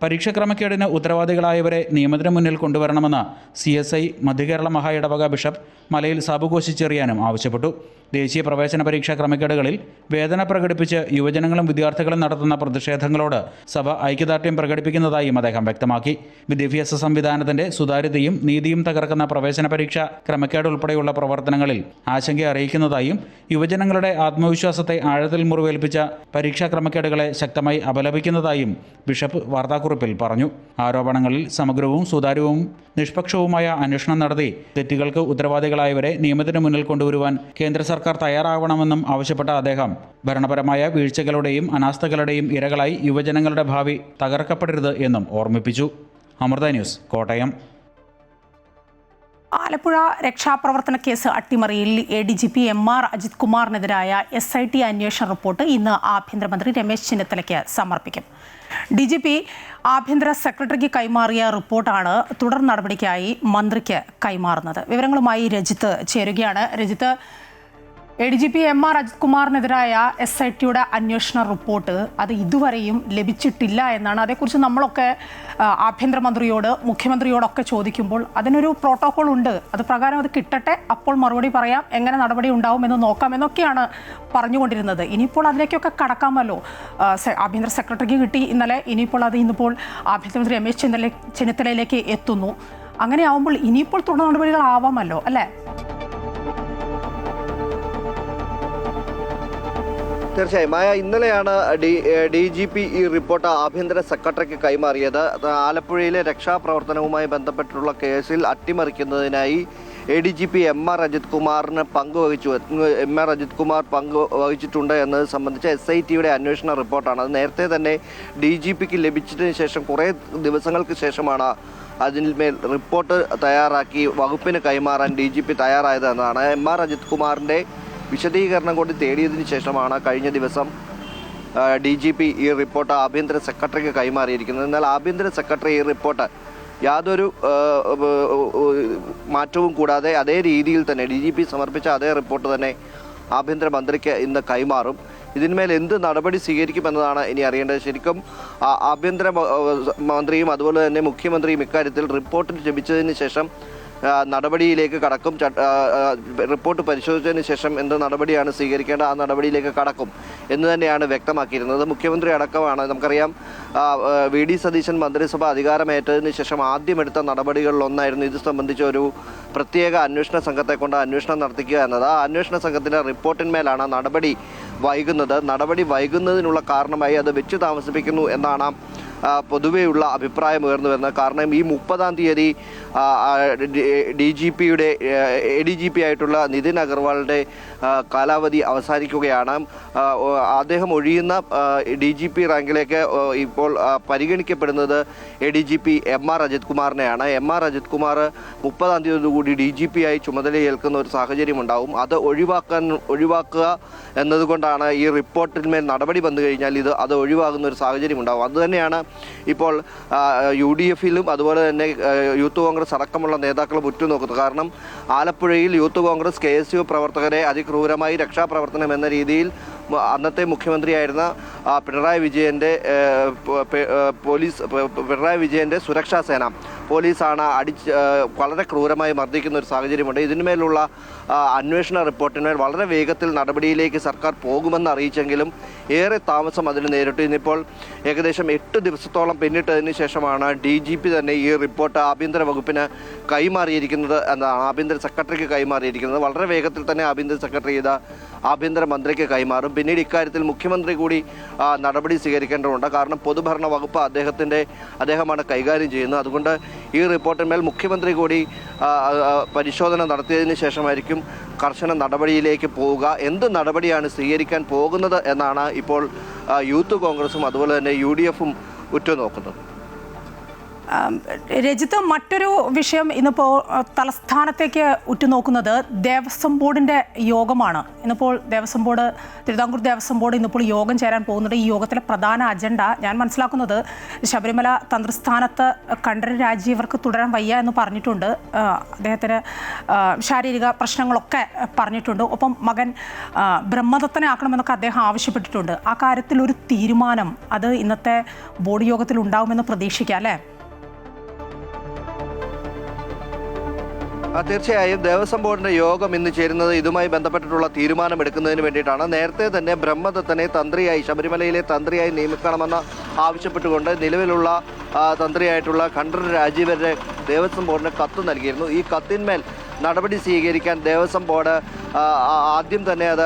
പരീക്ഷാക്രമക്കേടിന് ഉത്തരവാദികളായവരെ നിയമത്തിന് മുന്നിൽ കൊണ്ടുവരണമെന്ന് CSI മധ്യകേരള മഹാ ഇടവക ബിഷപ്പ് മലയിൽ സാബുകോശി ചെറിയാനും ആവശ്യപ്പെട്ടു. ദേശീയ പ്രവേശന പരീക്ഷാ ക്രമക്കേടുകളിൽ വേദന പ്രകടിപ്പിച്ച് യുവജനങ്ങളും വിദ്യാർത്ഥികളും നടത്തുന്ന പ്രതിഷേധങ്ങളോട് സഭ ഐക്യദാർഢ്യം പ്രകടിപ്പിക്കുന്നതായും അദ്ദേഹം വ്യക്തമാക്കി. വിദ്യാഭ്യാസ സംവിധാനത്തിന്റെ സുതാര്യതയും നീതിയും തകർക്കുന്ന പ്രവേശന പരീക്ഷ ക്രമക്കേട് ഉൾപ്പെടെയുള്ള പ്രവർത്തനങ്ങളിൽ ആശങ്ക അറിയിക്കുന്നതായും യുവജനങ്ങളുടെ ആത്മവിശ്വാസത്തെ ആഴത്തിൽ മുറിവേൽപ്പിച്ച പരീക്ഷാ ക്രമക്കേടുകളെ ശക്തമായി അപലപിക്കുന്നതായും ബിഷപ്പ് വാർത്താക്കുറിപ്പിൽ പറഞ്ഞു. ആരോപണങ്ങളിൽ സമഗ്രവും സുതാര്യവും നിഷ്പക്ഷവുമായ അന്വേഷണം നടത്തി തെറ്റുകൾക്ക് ഉത്തരവാദികളായവരെ നിയമത്തിന് മുന്നിൽ കൊണ്ടുവരുവാൻ കേന്ദ്ര സർക്കാർ തയ്യാറാവണമെന്നും ആവശ്യപ്പെട്ട അദ്ദേഹം ഭരണപരമായ വീഴ്ചകളുടെയും അനാസ്ഥകളുടെയും ഇരകളായി യുവജനങ്ങളുടെ ഭാവി തകർക്കപ്പെടരുത് എന്നും ഓർമ്മിപ്പിച്ചു. അമൃത ന്യൂസ്, കോട്ടയം. ആലപ്പുഴ രക്ഷാപ്രവർത്തന കേസ് അട്ടിമറിയിൽ ADGP MR അജിത് കുമാറിനെതിരായ SIT അന്വേഷണ റിപ്പോർട്ട് ഇന്ന് ആഭ്യന്തരമന്ത്രി രമേശ് ചെന്നിത്തലയ്ക്ക് സമർപ്പിക്കും. DGP ആഭ്യന്തര സെക്രട്ടറിക്ക് കൈമാറിയ റിപ്പോർട്ടാണ് തുടർ നടപടിക്കായി മന്ത്രിക്ക് കൈമാറുന്നത്. വിവരങ്ങളുമായി രജിത്ത് ചേരുകയാണ്. രജിത്ത്, ADGP MR അജിത് കുമാറിനെതിരായ SITയുടെ അന്വേഷണ റിപ്പോർട്ട് അത് ഇതുവരെയും ലഭിച്ചിട്ടില്ല എന്നാണ്. അതേക്കുറിച്ച് നമ്മളൊക്കെ ആഭ്യന്തരമന്ത്രിയോട് മുഖ്യമന്ത്രിയോടൊക്കെ ചോദിക്കുമ്പോൾ അതിനൊരു പ്രോട്ടോകോൾ ഉണ്ട്, അത് പ്രകാരം അത് കിട്ടട്ടെ, അപ്പോൾ മറുപടി പറയാം, എങ്ങനെ നടപടി ഉണ്ടാവും എന്ന് നോക്കാം എന്നൊക്കെയാണ് പറഞ്ഞുകൊണ്ടിരുന്നത്. ഇനിയിപ്പോൾ അതിലേക്കൊക്കെ കടക്കാമല്ലോ. ആഭ്യന്തര സെക്രട്ടറിക്ക് കിട്ടി ഇന്നലെ, ഇനിയിപ്പോൾ അത് ഇന്നിപ്പോൾ ആഭ്യന്തരമന്ത്രി രമേശ് ചെന്നിത്തലയിലേക്ക് എത്തുന്നു. അങ്ങനെ ആവുമ്പോൾ ഇനിയിപ്പോൾ തുടർ നടപടികളാവാമല്ലോ അല്ലേ? തീർച്ചയായും മായ, ഇന്നലെയാണ് DGP ഈ റിപ്പോർട്ട് ആഭ്യന്തര സെക്രട്ടറിക്ക് കൈമാറിയത്. ആലപ്പുഴയിലെ രക്ഷാപ്രവർത്തനവുമായി ബന്ധപ്പെട്ടുള്ള കേസിൽ അട്ടിമറിക്കുന്നതിനായി ADGP MR അജിത് കുമാറിന് അജിത് കുമാർ പങ്കുവഹിച്ചിട്ടുണ്ട് എന്നത് സംബന്ധിച്ച് SITയുടെ അന്വേഷണ റിപ്പോർട്ടാണ്. അത് നേരത്തെ തന്നെ DGPക്ക് ലഭിച്ചതിന് ശേഷം കുറേ ദിവസങ്ങൾക്ക് ശേഷമാണ് അതിന്മേൽ റിപ്പോർട്ട് തയ്യാറാക്കി വകുപ്പിന് കൈമാറാൻ DGP തയ്യാറായത് എന്നാണ്. MR അജിത് കുമാറിൻ്റെ വിശദീകരണം കൊണ്ട് തേടിയതിനു ശേഷമാണ് കഴിഞ്ഞ ദിവസം DGP ഈ റിപ്പോർട്ട് ആഭ്യന്തര സെക്രട്ടറിക്ക് കൈമാറിയിരിക്കുന്നത്. എന്നാൽ ആഭ്യന്തര സെക്രട്ടറി ഈ റിപ്പോർട്ട് യാതൊരു മാറ്റവും കൂടാതെ അതേ രീതിയിൽ തന്നെ DGP സമർപ്പിച്ച അതേ റിപ്പോർട്ട് തന്നെ ആഭ്യന്തരമന്ത്രിക്ക് ഇന്ന് കൈമാറും. ഇതിന്മേൽ എന്ത് നടപടി സ്വീകരിക്കുമെന്നതാണ് ഇനി അറിയേണ്ടത്. ശരിക്കും ആഭ്യന്തര മന്ത്രിയും അതുപോലെ തന്നെ മുഖ്യമന്ത്രിയും ഇക്കാര്യത്തിൽ റിപ്പോർട്ട് ലഭിച്ചതിന് ശേഷം നടപടിയിലേക്ക് കടക്കും. റിപ്പോർട്ട് പരിശോധിച്ചതിന് ശേഷം എന്ത് നടപടിയാണ് സ്വീകരിക്കേണ്ടത് ആ നടപടിയിലേക്ക് കടക്കും എന്ന് തന്നെയാണ് വ്യക്തമാക്കിയിരുന്നത്. മുഖ്യമന്ത്രി അടക്കമാണ്. നമുക്കറിയാം വി.ഡി. സതീശൻ മന്ത്രിസഭ അധികാരമേറ്റതിന് ശേഷം ആദ്യം എടുത്ത നടപടികളിലൊന്നായിരുന്നു ഇത് സംബന്ധിച്ച ഒരു പ്രത്യേക അന്വേഷണ സംഘത്തെ കൊണ്ട് അന്വേഷണം നടത്തിക്കുക എന്നത്. ആ അന്വേഷണ സംഘത്തിൻ്റെ റിപ്പോർട്ടിന്മേലാണ് നടപടി വൈകുന്നത്. നടപടി വൈകുന്നതിനുള്ള കാരണമായി അത് വെച്ച് താമസിപ്പിക്കുന്നു എന്നാണ് പൊതുവെയുള്ള അഭിപ്രായം ഉയർന്നു വരുന്നത്. കാരണം ഈ 30-ാം തീയതി ADGP ആയിട്ടുള്ള നിതിൻ അഗർവാളിൻ്റെ കാലാവധി അവസാനിക്കുകയാണ്. അദ്ദേഹം ഒഴിയുന്ന DGP റാങ്കിലേക്ക് ഇപ്പോൾ പരിഗണിക്കപ്പെടുന്നത് ADGP MR Ajith കുമാറിനെയാണ്. MR Ajith Kumar 30-ാം തീയതി കൂടി DGP ആയി ചുമതലയേൽക്കുന്ന ഒരു സാഹചര്യം ഉണ്ടാവും. അത് ഒഴിവാക്കുക എന്നതുകൊണ്ടാണ് ഈ റിപ്പോർട്ടിന്മേൽ നടപടി വന്നു കഴിഞ്ഞാൽ അത് ഒഴിവാകുന്ന ഒരു സാഹചര്യം ഉണ്ടാവും. അതുതന്നെയാണ് ഇപ്പോൾ UDF-ലും അതുപോലെ തന്നെ യൂത്ത് കോൺഗ്രസ് അടക്കമുള്ള നേതാക്കളും ഉറ്റുനോക്കുന്നത്. കാരണം ആലപ്പുഴയിൽ യൂത്ത് കോൺഗ്രസ് KSU പ്രവർത്തകരെ അതിക്രൂരമായി രക്ഷാപ്രവർത്തനം എന്ന രീതിയിൽ അന്നത്തെ മുഖ്യമന്ത്രിയായിരുന്ന പിണറായി വിജയൻ്റെ സുരക്ഷാ സേന പോലീസാണ് വളരെ ക്രൂരമായി മർദ്ദിക്കുന്ന ഒരു സാഹചര്യമുണ്ട്. ഇതിന്മേലുള്ള അന്വേഷണ റിപ്പോർട്ടിന്മേൽ വളരെ വേഗത്തിൽ നടപടിയിലേക്ക് സർക്കാർ പോകുമെന്ന് അറിയിച്ചെങ്കിലും ഏറെ താമസം അതിന് നേരിട്ടു. ഇന്നിപ്പോൾ ഏകദേശം 8 ദിവസത്തോളം പിന്നിട്ടതിന് ശേഷമാണ് DGP തന്നെ ഈ റിപ്പോർട്ട് ആഭ്യന്തര വകുപ്പിന് കൈമാറിയിരിക്കുന്നത് എന്നാണ്, ആഭ്യന്തര സെക്രട്ടറിക്ക് കൈമാറിയിരിക്കുന്നത്. വളരെ വേഗത്തിൽ തന്നെ ആഭ്യന്തര സെക്രട്ടറി ഇത് ആഭ്യന്തര മന്ത്രിക്ക് കൈമാറും. പിന്നീട് ഇക്കാര്യത്തിൽ മുഖ്യമന്ത്രി കൂടി നടപടി സ്വീകരിക്കേണ്ടതുണ്ട്. കാരണം പൊതുഭരണ വകുപ്പ് അദ്ദേഹമാണ് കൈകാര്യം ചെയ്യുന്നത്. അതുകൊണ്ട് ഈ റിപ്പോർട്ടിന്മേൽ മുഖ്യമന്ത്രി കൂടി പരിശോധന നടത്തിയതിന് ശേഷമായിരിക്കും കർശന നടപടിയിലേക്ക് പോവുക. എന്ത് നടപടിയാണ് സ്വീകരിക്കാൻ പോകുന്നത് എന്നാണ് ഇപ്പോൾ യൂത്ത് കോൺഗ്രസും അതുപോലെ തന്നെ UDF-ഉം ഉറ്റുനോക്കുന്നത്. രജിത്ത്, മറ്റൊരു വിഷയം ഇന്നിപ്പോൾ തലസ്ഥാനത്തേക്ക് ഉറ്റുനോക്കുന്നത് ദേവസ്വം ബോർഡിൻ്റെ യോഗമാണ്. ഇന്നിപ്പോൾ തിരുവിതാംകൂർ ദേവസ്വം ബോർഡ് ഇന്നിപ്പോൾ യോഗം ചേരാൻ പോകുന്നുണ്ട്. ഈ യോഗത്തിലെ പ്രധാന അജണ്ട ഞാൻ മനസ്സിലാക്കുന്നത് ശബരിമല തന്ത്രസ്ഥാനത്ത് കണ്ഠരര് രാജീവർക്ക് തുടരാൻ വയ്യ എന്ന് പറഞ്ഞിട്ടുണ്ട്. അദ്ദേഹത്തിന് ശാരീരിക പ്രശ്നങ്ങളൊക്കെ പറഞ്ഞിട്ടുണ്ട്. ഒപ്പം മകൻ ബ്രഹ്മദത്തനെ ആക്കണമെന്നൊക്കെ അദ്ദേഹം ആവശ്യപ്പെട്ടിട്ടുണ്ട്. ആ കാര്യത്തിൽ ഒരു തീരുമാനം അത് ഇന്നത്തെ ബോർഡ് യോഗത്തിൽ ഉണ്ടാകുമെന്ന് പ്രതീക്ഷിക്കാം അല്ലേ? തീർച്ചയായും ദേവസ്വം ബോർഡിന്റെ യോഗം ഇന്ന് ചേരുന്നത് ഇതുമായി ബന്ധപ്പെട്ടിട്ടുള്ള തീരുമാനമെടുക്കുന്നതിന് വേണ്ടിയിട്ടാണ്. നേരത്തെ തന്നെ ബ്രഹ്മദത്തനെ ശബരിമലയിലെ തന്ത്രിയായി നിയമിക്കണമെന്ന് ആവശ്യപ്പെട്ടുകൊണ്ട് നിലവിലുള്ള തന്ത്രിയായിട്ടുള്ള കണ്ഠരര് രാജീവരെ ദേവസ്വം ബോർഡിന് കത്ത് നൽകിയിരുന്നു. ഈ കത്തിന്മേൽ നടപടി സ്വീകരിക്കാൻ ദേവസ്വം ബോർഡ് ആദ്യം തന്നെ അത്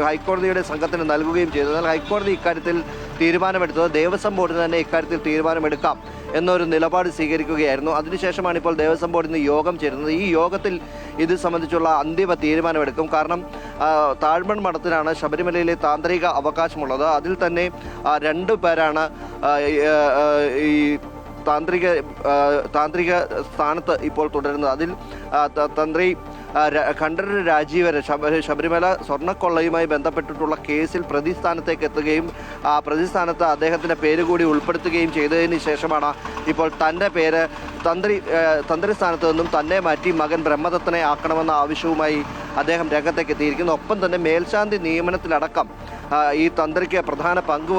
ഹൈക്കോടതിയുടെ സംഘത്തിന് നൽകുകയും ചെയ്തു. എന്നാൽ ഹൈക്കോടതി ഇക്കാര്യത്തിൽ തീരുമാനമെടുത്തത് ദേവസ്വം ബോർഡിന് തന്നെ ഇക്കാര്യത്തിൽ തീരുമാനമെടുക്കാം എന്നൊരു നിലപാട് സ്വീകരിക്കുകയായിരുന്നു. അതിനുശേഷമാണ് ഇപ്പോൾ ദേവസ്വം ബോർഡിൽ നിന്ന് യോഗം ചേരുന്നത്. ഈ യോഗത്തിൽ ഇത് സംബന്ധിച്ചുള്ള അന്തിമ തീരുമാനമെടുക്കും. കാരണം താഴ്മൺ മഠത്തിനാണ് ശബരിമലയിലെ താന്ത്രിക അവകാശമുള്ളത്. അതിൽ തന്നെ 2 പേരാണ് ഈ താന്ത്രിക സ്ഥാനത്ത് ഇപ്പോൾ തുടരുന്നത്. അതിൽ തന്ത്രി കണ്ഠരര് രാജീവരെ ശബരിമല സ്വർണ്ണക്കൊള്ളയുമായി ബന്ധപ്പെട്ടിട്ടുള്ള കേസിൽ പ്രതിസ്ഥാനത്തേക്ക് എത്തുകയും ആ പ്രതിസ്ഥാനത്ത് അദ്ദേഹത്തിൻ്റെ പേര് കൂടി ഉൾപ്പെടുത്തുകയും ചെയ്തതിന് ശേഷമാണ് ഇപ്പോൾ തൻ്റെ പേര് തന്ത്രി സ്ഥാനത്ത് നിന്നും തന്നെ മാറ്റി മകൻ ബ്രഹ്മദത്തനെ ആക്കണമെന്ന ആവശ്യവുമായി അദ്ദേഹം രംഗത്തേക്ക് എത്തിയിരിക്കുന്നു. ഒപ്പം തന്നെ മേൽശാന്തി നിയമനത്തിലടക്കം ഈ തന്ത്രിക്ക് പ്രധാന പങ്ക്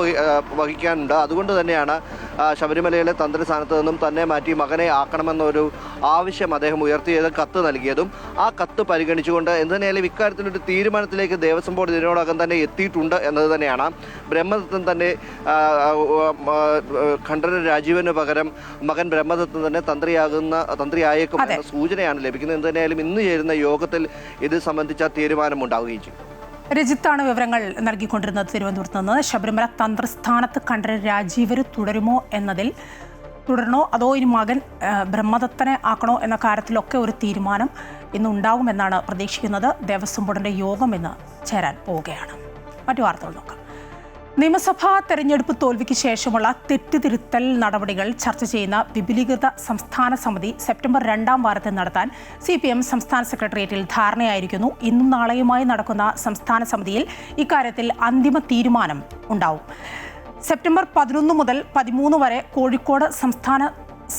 വഹിക്കാനുണ്ട്. അതുകൊണ്ട് തന്നെയാണ് ശബരിമലയിലെ തന്ത്രി സ്ഥാനത്ത് നിന്നും തന്നെ മാറ്റി മകനെ ആക്കണമെന്നൊരു ആവശ്യം അദ്ദേഹം ഉയർത്തിയതും കത്ത് നൽകിയതും. ആ കത്ത് പരിഗണിച്ചുകൊണ്ട് എന്തിനായാലും ഇക്കാര്യത്തിലൊരു തീരുമാനത്തിലേക്ക് ദേവസ്വം ബോർഡ് ഇതിനോടകം തന്നെ എത്തിയിട്ടുണ്ട് എന്നത് തന്നെയാണ്. ബ്രഹ്മദത്തൻ തന്നെ കണ്ഠരര് രാജീവന് പകരം മകൻ ബ്രഹ്മദത്തൻ തന്നെ തന്ത്രിയായേക്കും എന്ന സൂചനയാണ് ലഭിക്കുന്നത്. എന്തിനായാലും ഇന്ന് ചേരുന്ന യോഗത്തിൽ ഇത് സംബന്ധിച്ച തീരുമാനമുണ്ടാവുകയും ചെയ്യും. രജിത്താണ് വിവരങ്ങൾ നൽകിക്കൊണ്ടിരുന്നത് തിരുവനന്തപുരത്ത് നിന്ന്. ശബരിമല തന്ത്രസ്ഥാനത്ത് കണ്ഠരര് രാജീവര് തുടരണോ അതോ ഇനി മകൻ ബ്രഹ്മദത്തനെ ആക്കണോ എന്ന കാര്യത്തിലൊക്കെ ഒരു തീരുമാനം ഇന്നുണ്ടാകുമെന്നാണ് പ്രതീക്ഷിക്കുന്നത്. ദേവസ്വം ബോർഡിൻ്റെ യോഗം ഇന്ന് ചേരാൻ പോവുകയാണ്. മറ്റു വാർത്തകൾ നോക്കാം. നിയമസഭാ തെരഞ്ഞെടുപ്പ് തോൽവിക്ക് ശേഷമുള്ള തെറ്റുതിരുത്തൽ നടപടികൾ ചർച്ച ചെയ്യുന്ന വിപുലീകൃത സംസ്ഥാന സമിതി സെപ്റ്റംബർ 2-ാം വാരത്തിൽ നടത്താൻ CPM സംസ്ഥാന സെക്രട്ടേറിയറ്റിൽ ധാരണയായിരിക്കുന്നു. ഇന്നും നാളെയുമായി നടക്കുന്ന സംസ്ഥാന സമിതിയിൽ ഇക്കാര്യത്തിൽ അന്തിമ തീരുമാനം ഉണ്ടാവും. സെപ്റ്റംബർ 11 മുതൽ 13 വരെ കോഴിക്കോട് സംസ്ഥാന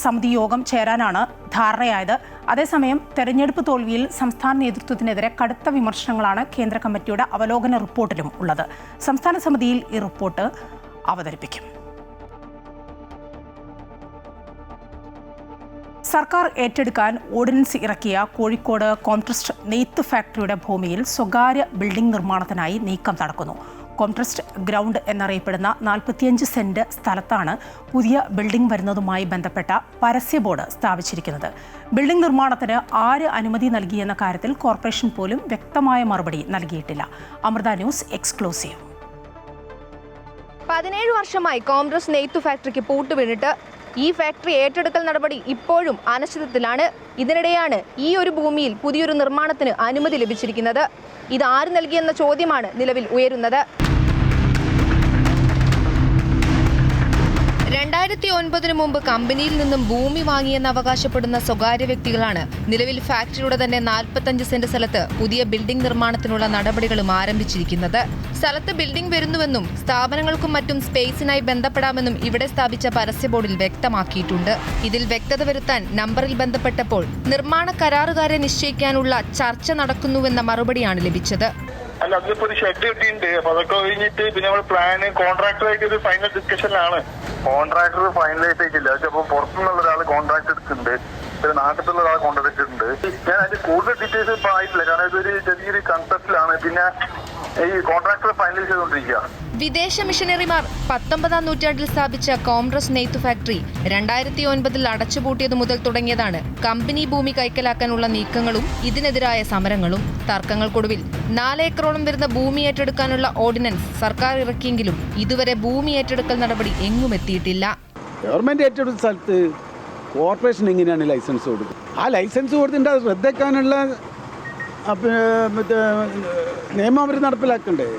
സമിതി യോഗം ചേരാനാണ് ധാരണയായത്. അതേസമയം തെരഞ്ഞെടുപ്പ് തോൽവിയിൽ സംസ്ഥാന നേതൃത്വത്തിനെതിരെ കടുത്ത വിമർശനങ്ങളാണ് കേന്ദ്ര കമ്മിറ്റിയുടെ അവലോകന റിപ്പോർട്ടിലും ഉള്ളത്. സംസ്ഥാന സമിതിയിൽ ഈ റിപ്പോർട്ട് അവതരിപ്പിക്കും. സർക്കാർ ഏറ്റെടുക്കാൻ ഓർഡിനൻസ് ഇറക്കിയ കോഴിക്കോട് കോംട്രസ്റ്റ് നെയ്ത്ത് ഫാക്ടറിയുടെ ഭൂമിയിൽ സ്വകാര്യ ബിൽഡിംഗ് നിർമ്മാണത്തിനായി നീക്കം നടക്കുന്നു. കോംട്രസ്റ്റ് ഗ്രൗണ്ട് എന്നറിയപ്പെടുന്ന 45 സെന്റ് സ്ഥലത്താണ് പുതിയ ബിൽഡിംഗ് വരുന്നതുമായി ബന്ധപ്പെട്ട പരസ്യ ബോർഡ് സ്ഥാപിച്ചിരിക്കുന്നത്. ബിൽഡിംഗ് നിർമ്മാണത്തിന് ആര് അനുമതി നൽകിയെന്ന കാര്യത്തിൽ കോർപ്പറേഷൻ പോലും വ്യക്തമായ മറുപടി നൽകിയിട്ടില്ല. Amrita news exclusive. 17 വർഷമായി കോംട്രസ്റ്റ് നെയ്ത്ത് ഫാക്ടറിക്ക് പൂട്ട് വീണിട്ട് ഈ ഫാക്ടറി ഏറ്റെടുക്കൽ നടപടി ഇപ്പോഴും അനിശ്ചിതത്വത്തിലാണ്. ഇതിനിടെയാണ് ഈ ഒരു ഭൂമിയിൽ പുതിയൊരു നിർമ്മാണത്തിന് അനുമതി ലഭിച്ചിരിക്കുന്നത്. ഇത് ആര് നൽകിയെന്ന ചോദ്യമാണ് നിലവിൽ ഉയരുന്നത്. 2009 മുമ്പ് കമ്പനിയിൽ നിന്നും ഭൂമി വാങ്ങിയെന്ന് അവകാശപ്പെടുന്ന സ്വകാര്യ വ്യക്തികളാണ് നിലവിൽ ഫാക്ടറിയുടെ തന്നെ 45 സെന്റ് സ്ഥലത്ത് പുതിയ ബിൽഡിംഗ് നിർമ്മാണത്തിനുള്ള നടപടികളും ആരംഭിച്ചിരിക്കുന്നത്. സ്ഥലത്ത് ബിൽഡിംഗ് വരുന്നുവെന്നും സ്ഥാപനങ്ങൾക്കും മറ്റും സ്പേസിനായി ബന്ധപ്പെടാമെന്നും ഇവിടെ സ്ഥാപിച്ച പരസ്യ ബോർഡിൽ വ്യക്തമാക്കിയിട്ടുണ്ട്. ഇതിൽ വ്യക്തത വരുത്താൻ നമ്പറിൽ ബന്ധപ്പെട്ടപ്പോൾ നിർമ്മാണ കരാറുകാരെ നിശ്ചയിക്കാനുള്ള ചർച്ച നടക്കുന്നുവെന്ന മറുപടിയാണ് ലഭിച്ചത്. അല്ല, അതിലിപ്പോ ഒരു ഷെഡ് കിട്ടിയിട്ടുണ്ട്. അപ്പൊ അതൊക്കെ കഴിഞ്ഞിട്ട് പിന്നെ നമ്മൾ പ്ലാന് കോൺട്രാക്ടറായിട്ട് ഒരു ഫൈനൽ ഡിസ്കഷനിലാണ്. കോൺട്രാക്ടർ ഫൈനലൈസ് ആയിട്ടില്ല. ചിലപ്പോൾ പുറത്തുനിന്നുള്ള ഒരാൾ കോൺട്രാക്ട് എടുത്തിട്ടുണ്ട്, പിന്നെ നാട്ടിലുള്ള ഒരാൾ കോൺട്രാക്ട് എടുത്തിട്ടുണ്ട്. ഞാൻ അതിന്റെ കൂടുതൽ ഡീറ്റെയിൽസ് ഇപ്പൊ ആയിട്ടില്ല, കാരണം ഇതൊരു ചെറിയൊരു കൺസെപ്റ്റിലാണ്. പിന്നെ ഈ കോൺട്രാക്ടർ ഫൈനലൈസ് ചെയ്തുകൊണ്ടിരിക്കുക. വിദേശ മിഷനറിമാർ 19-ാം നൂറ്റാണ്ടിൽ സ്ഥാപിച്ച കോംട്രസ്റ്റ് നെയ്ത്ത് ഫാക്ടറി 2009 അടച്ചുപൂട്ടിയതു മുതൽ തുടങ്ങിയതാണ് കമ്പനി ഭൂമി കൈക്കലാക്കാനുള്ള നീക്കങ്ങളും ഇതിനെതിരായ സമരങ്ങളും. തർക്കങ്ങൾക്കൊടുവിൽ 4 ഏക്കറോളം വരുന്ന ഭൂമി ഏറ്റെടുക്കാനുള്ള ഓർഡിനൻസ് സർക്കാർ ഇറക്കിയെങ്കിലും ഇതുവരെ ഭൂമി ഏറ്റെടുക്കൽ നടപടി എങ്ങും എത്തിയിട്ടില്ല. ഗവൺമെന്റ് ഏറ്റെടുത്ത സ്ഥലത്ത് കോർപ്പറേഷൻ എങ്ങനെയാണ് ലൈസൻസ് കൊടുക്കുക? ആ ലൈസൻസ് കൊടുത്തിട്ട് അത് റദ്ദാക്കാനുള്ള നിയമം അവർ നടപ്പിലാക്കണ്ടേ?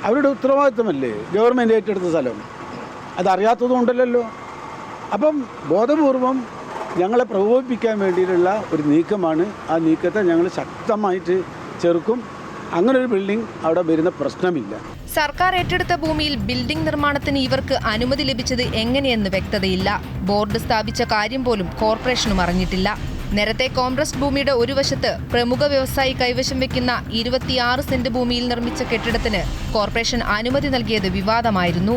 അവരുടെ ഉത്തരവാദിത്വമല്ലേ ഗവൺമെൻറ് ഏറ്റെടുത്ത സ്ഥലം? അതറിയാത്തതുകൊണ്ടല്ലോ. അപ്പം ബോധപൂർവം ഞങ്ങളെ പ്രകോപിപ്പിക്കാൻ വേണ്ടിയിട്ടുള്ള ഒരു നീക്കമാണ്. ആ നീക്കത്തെ ഞങ്ങൾ ശക്തമായിട്ട് ചെറുക്കും. അങ്ങനെ ഒരു ബിൽഡിംഗ് അവിടെ വരുന്ന പ്രശ്നമില്ല. സർക്കാർ ഏറ്റെടുത്ത ഭൂമിയിൽ ബിൽഡിംഗ് നിർമ്മാണത്തിന് ഇവർക്ക് അനുമതി ലഭിച്ചത് എങ്ങനെയെന്ന് വ്യക്തതയില്ല. ബോർഡ് സ്ഥാപിച്ച കാര്യം പോലും കോർപ്പറേഷനും അറിഞ്ഞിട്ടില്ല. നേരത്തെ കോംട്രസ്റ്റ് ഭൂമിയുടെ ഒരു വശത്ത് പ്രമുഖ വ്യവസായി കൈവശം വെക്കുന്ന 26 സെന്റ് ഭൂമിയിൽ നിർമ്മിച്ച കെട്ടിടത്തിന് കോർപ്പറേഷൻ അനുമതി നൽകിയത് വിവാദമായിരുന്നു.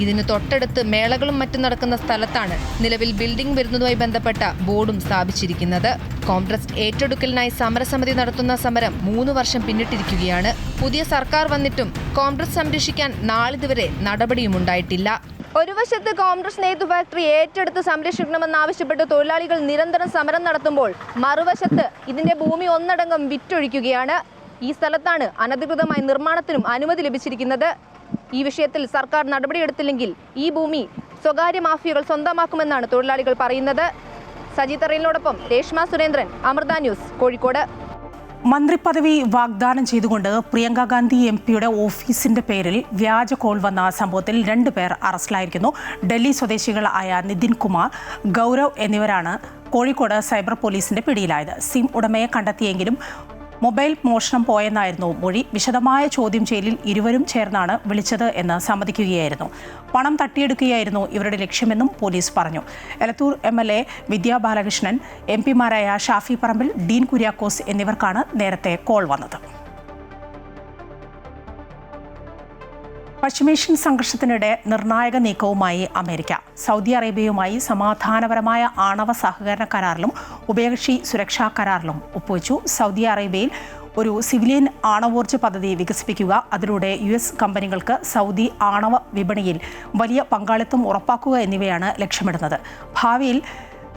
ഇതിന് തൊട്ടടുത്ത് മേളകളും മറ്റും നടക്കുന്ന സ്ഥലത്താണ് നിലവിൽ ബിൽഡിംഗ് വരുന്നതുമായി ബന്ധപ്പെട്ട ബോർഡും സ്ഥാപിച്ചിരിക്കുന്നത്. കോംട്രസ്റ്റ് ഏറ്റെടുക്കലിനായി സമരസമിതി നടത്തുന്ന സമരം 3 വർഷം പിന്നിട്ടിരിക്കുകയാണ്. പുതിയ സർക്കാർ വന്നിട്ടും കോംട്രസ്റ്റ് സംരക്ഷിക്കാൻ നാളിതുവരെ നടപടിയുമുണ്ടായിട്ടില്ല. ഒരു വശത്ത് കോംട്രസ്റ്റ് നെയ്ത്ത് ഫാക്ടറി ഏറ്റെടുത്ത് സംരക്ഷിക്കണമെന്നാവശ്യപ്പെട്ട് തൊഴിലാളികൾ നിരന്തരം സമരം നടത്തുമ്പോൾ മറുവശത്ത് ഇതിന്റെ ഭൂമി ഒന്നടങ്കം വിറ്റൊഴിക്കുകയാണ്. ഈ സ്ഥലത്താണ് അനധികൃതമായി നിർമ്മാണത്തിനും അനുമതി ലഭിച്ചിരിക്കുന്നത്. ഈ വിഷയത്തിൽ സർക്കാർ നടപടിയെടുത്തില്ലെങ്കിൽ ഈ ഭൂമി സ്വകാര്യ മാഫിയകൾ സ്വന്തമാക്കുമെന്നാണ് തൊഴിലാളികൾ പറയുന്നത്. സജി തറയിലിനോടൊപ്പം രേഷ്മ സുരേന്ദ്രൻ, അമൃത ന്യൂസ്, കോഴിക്കോട്. മന്ത്രിപദവി വാഗ്ദാനം ചെയ്തുകൊണ്ട് പ്രിയങ്ക ഗാന്ധി എംപിയുടെ ഓഫീസിന്റെ പേരിൽ വ്യാജ കോൾ വന്ന സംഭവത്തിൽ 2 പേർ അറസ്റ്റിലായിരിക്കുന്നു. ഡൽഹി സ്വദേശികളായ നിതിൻ കുമാർ, ഗൗരവ് എന്നിവരാണ് കോഴിക്കോട് സൈബർ പോലീസിന്റെ പിടിയിലായത്. സിം ഉടമയെ കണ്ടെത്തിയെങ്കിലും മൊബൈൽ മോഷണം പോയെന്നായിരുന്നു മൊഴി. വിശദമായ ചോദ്യം ചെയ്യലിൽ ഇരുവരും ചേർന്നാണ് വിളിച്ചത് എന്ന് സമ്മതിക്കുകയായിരുന്നു. പണം തട്ടിയെടുക്കുകയായിരുന്നു ഇവരുടെ ലക്ഷ്യമെന്നും പോലീസ് പറഞ്ഞു. എലത്തൂർ MLA വിദ്യാ ബാലകൃഷ്ണൻ, MP മാരായ ഷാഫി പറമ്പിൽ, ഡീൻ കുര്യാക്കോസ് എന്നിവർക്കാണ് നേരത്തെ കോൾ വന്നത്. പശ്ചിമേഷ്യൻ സംഘർഷത്തിനിടെ നിർണായക നീക്കവുമായി അമേരിക്ക. സൗദി അറേബ്യയുമായി സമാധാനപരമായ ആണവ സഹകരണ കരാറിലും ഉഭയകക്ഷി സുരക്ഷാ കരാറിലും ഒപ്പുവെച്ചു. സൗദി അറേബ്യയിൽ ഒരു സിവിലിയൻ ആണവോർജ്ജ പദ്ധതി വികസിപ്പിക്കുക, അതിലൂടെ US കമ്പനികൾക്ക് സൗദി ആണവ വിപണിയിൽ വലിയ പങ്കാളിത്തം ഉറപ്പാക്കുക എന്നിവയാണ് ലക്ഷ്യമിടുന്നത്. ഭാവിയിൽ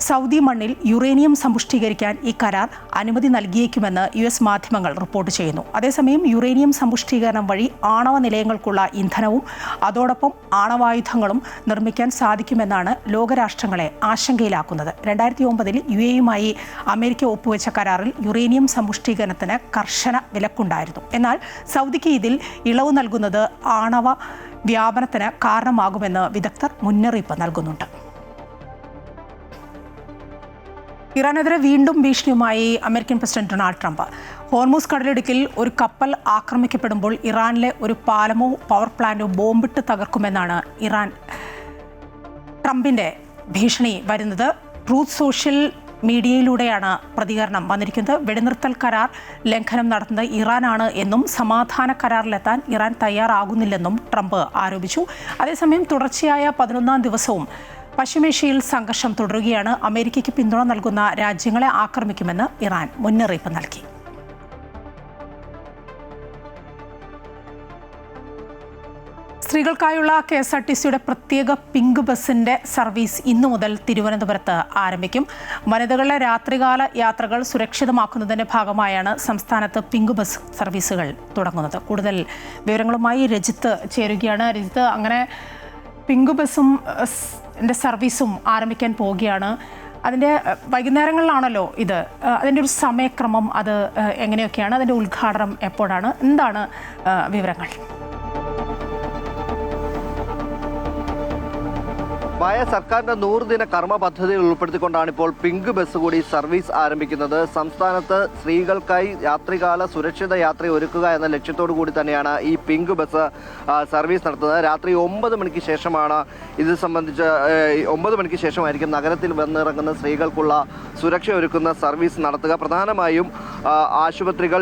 സൗദി മണ്ണിൽ യുറേനിയം സമ്പുഷ്ടീകരിക്കാൻ ഈ കരാർ അനുമതി നൽകിയേക്കുമെന്ന് US മാധ്യമങ്ങൾ റിപ്പോർട്ട് ചെയ്യുന്നു. അതേസമയം യുറേനിയം സമ്പുഷ്ടീകരണം വഴി ആണവ നിലയങ്ങൾക്കുള്ള ഇന്ധനവും അതോടൊപ്പം ആണവായുധങ്ങളും നിർമ്മിക്കാൻ സാധിക്കുമെന്നാണ് ലോകരാഷ്ട്രങ്ങളെ ആശങ്കയിലാക്കുന്നത്. 2009 UAE-യുമായി അമേരിക്ക ഒപ്പുവെച്ച കരാറിൽ യുറേനിയം സമ്പുഷ്ടീകരണത്തിന് കർശന വിലക്കുണ്ടായിരുന്നു. എന്നാൽ സൗദിക്ക് ഇതിൽ ഇളവ് നൽകുന്നത് ആണവ വ്യാപനത്തിന് കാരണമാകുമെന്ന് വിദഗ്ധർ മുന്നറിയിപ്പ് നൽകുന്നുണ്ട്. ഇറാനെതിരെ വീണ്ടും ഭീഷണിയുമായി American president Donald Trump. Hormuz കടലിടുക്കിൽ ഒരു കപ്പൽ ആക്രമിക്കപ്പെടുമ്പോൾ ഇറാനിലെ ഒരു പാലമോ പവർ പ്ലാന്റോ ബോംബിട്ട് തകർക്കുമെന്നാണ് ട്രംപിന്റെ ഭീഷണി വരുന്നത്. ട്രൂത്ത് സോഷ്യൽ മീഡിയയിലൂടെയാണ് പ്രതികരണം വന്നിരിക്കുന്നത്. വെടിനിർത്തൽ കരാർ ലംഘനം നടത്തുന്നത് ഇറാനാണ് എന്നും സമാധാന കരാറിലെത്താൻ ഇറാൻ തയ്യാറാകുന്നില്ലെന്നും ട്രംപ് ആരോപിച്ചു. അതേസമയം തുടർച്ചയായ 11ാം ദിവസവും പശ്ചിമേഷ്യയിൽ സംഘർഷം തുടരുകയാണ്. അമേരിക്കയ്ക്ക് പിന്തുണ നൽകുന്ന രാജ്യങ്ങളെ ആക്രമിക്കുമെന്ന് ഇറാൻ മുന്നറിയിപ്പ് നൽകി. സ്ത്രീകൾക്കായുള്ള KSRTCയുടെ പ്രത്യേക പിങ്ക് ബസിന്റെ സർവീസ് ഇന്നു മുതൽ തിരുവനന്തപുരത്ത് ആരംഭിക്കും. വനിതകളുടെ രാത്രികാല യാത്രകൾ സുരക്ഷിതമാക്കുന്നതിന്റെ ഭാഗമായാണ് സംസ്ഥാനത്ത് പിങ്ക് ബസ് സർവീസുകൾ തുടങ്ങുന്നത്. കൂടുതൽ വിവരങ്ങളുമായി രജിത്ത് ചേരുകയാണ്. രജിത്ത്, അങ്ങനെ പിങ്ക് ബസും സർവീസും ആരംഭിക്കാൻ പോവുകയാണ്. അതിൻ്റെ വൈകുന്നേരങ്ങളിലാണല്ലോ ഇത്. അതിൻ്റെ ഒരു സമയക്രമം അത് എങ്ങനെയൊക്കെയാണ്? അതിൻ്റെ ഉദ്ഘാടനം എപ്പോഴാണ്? എന്താണ് വിവരങ്ങൾ? സർക്കാരിന്റെ 100 ദിന കർമ്മ പദ്ധതിയിൽ ഉൾപ്പെടുത്തിക്കൊണ്ടാണ് ഇപ്പോൾ പിങ്ക് ബസ് കൂടി സർവീസ് ആരംഭിക്കുന്നത്. സംസ്ഥാനത്ത് സ്ത്രീകൾക്കായി രാത്രികാല സുരക്ഷിത യാത്ര ഒരുക്കുക എന്ന ലക്ഷ്യത്തോടു കൂടി തന്നെയാണ് ഈ പിങ്ക് ബസ് സർവീസ് നടത്തുന്നത്. രാത്രി 9 മണിക്ക് ശേഷമാണ് ഇത് സംബന്ധിച്ച് 9 മണിക്ക് ശേഷമായിരിക്കും നഗരത്തിൽ വന്നിറങ്ങുന്ന സ്ത്രീകൾക്കുള്ള സുരക്ഷ ഒരുക്കുന്ന സർവീസ് നടത്തുക. പ്രധാനമായും ആശുപത്രികൾ,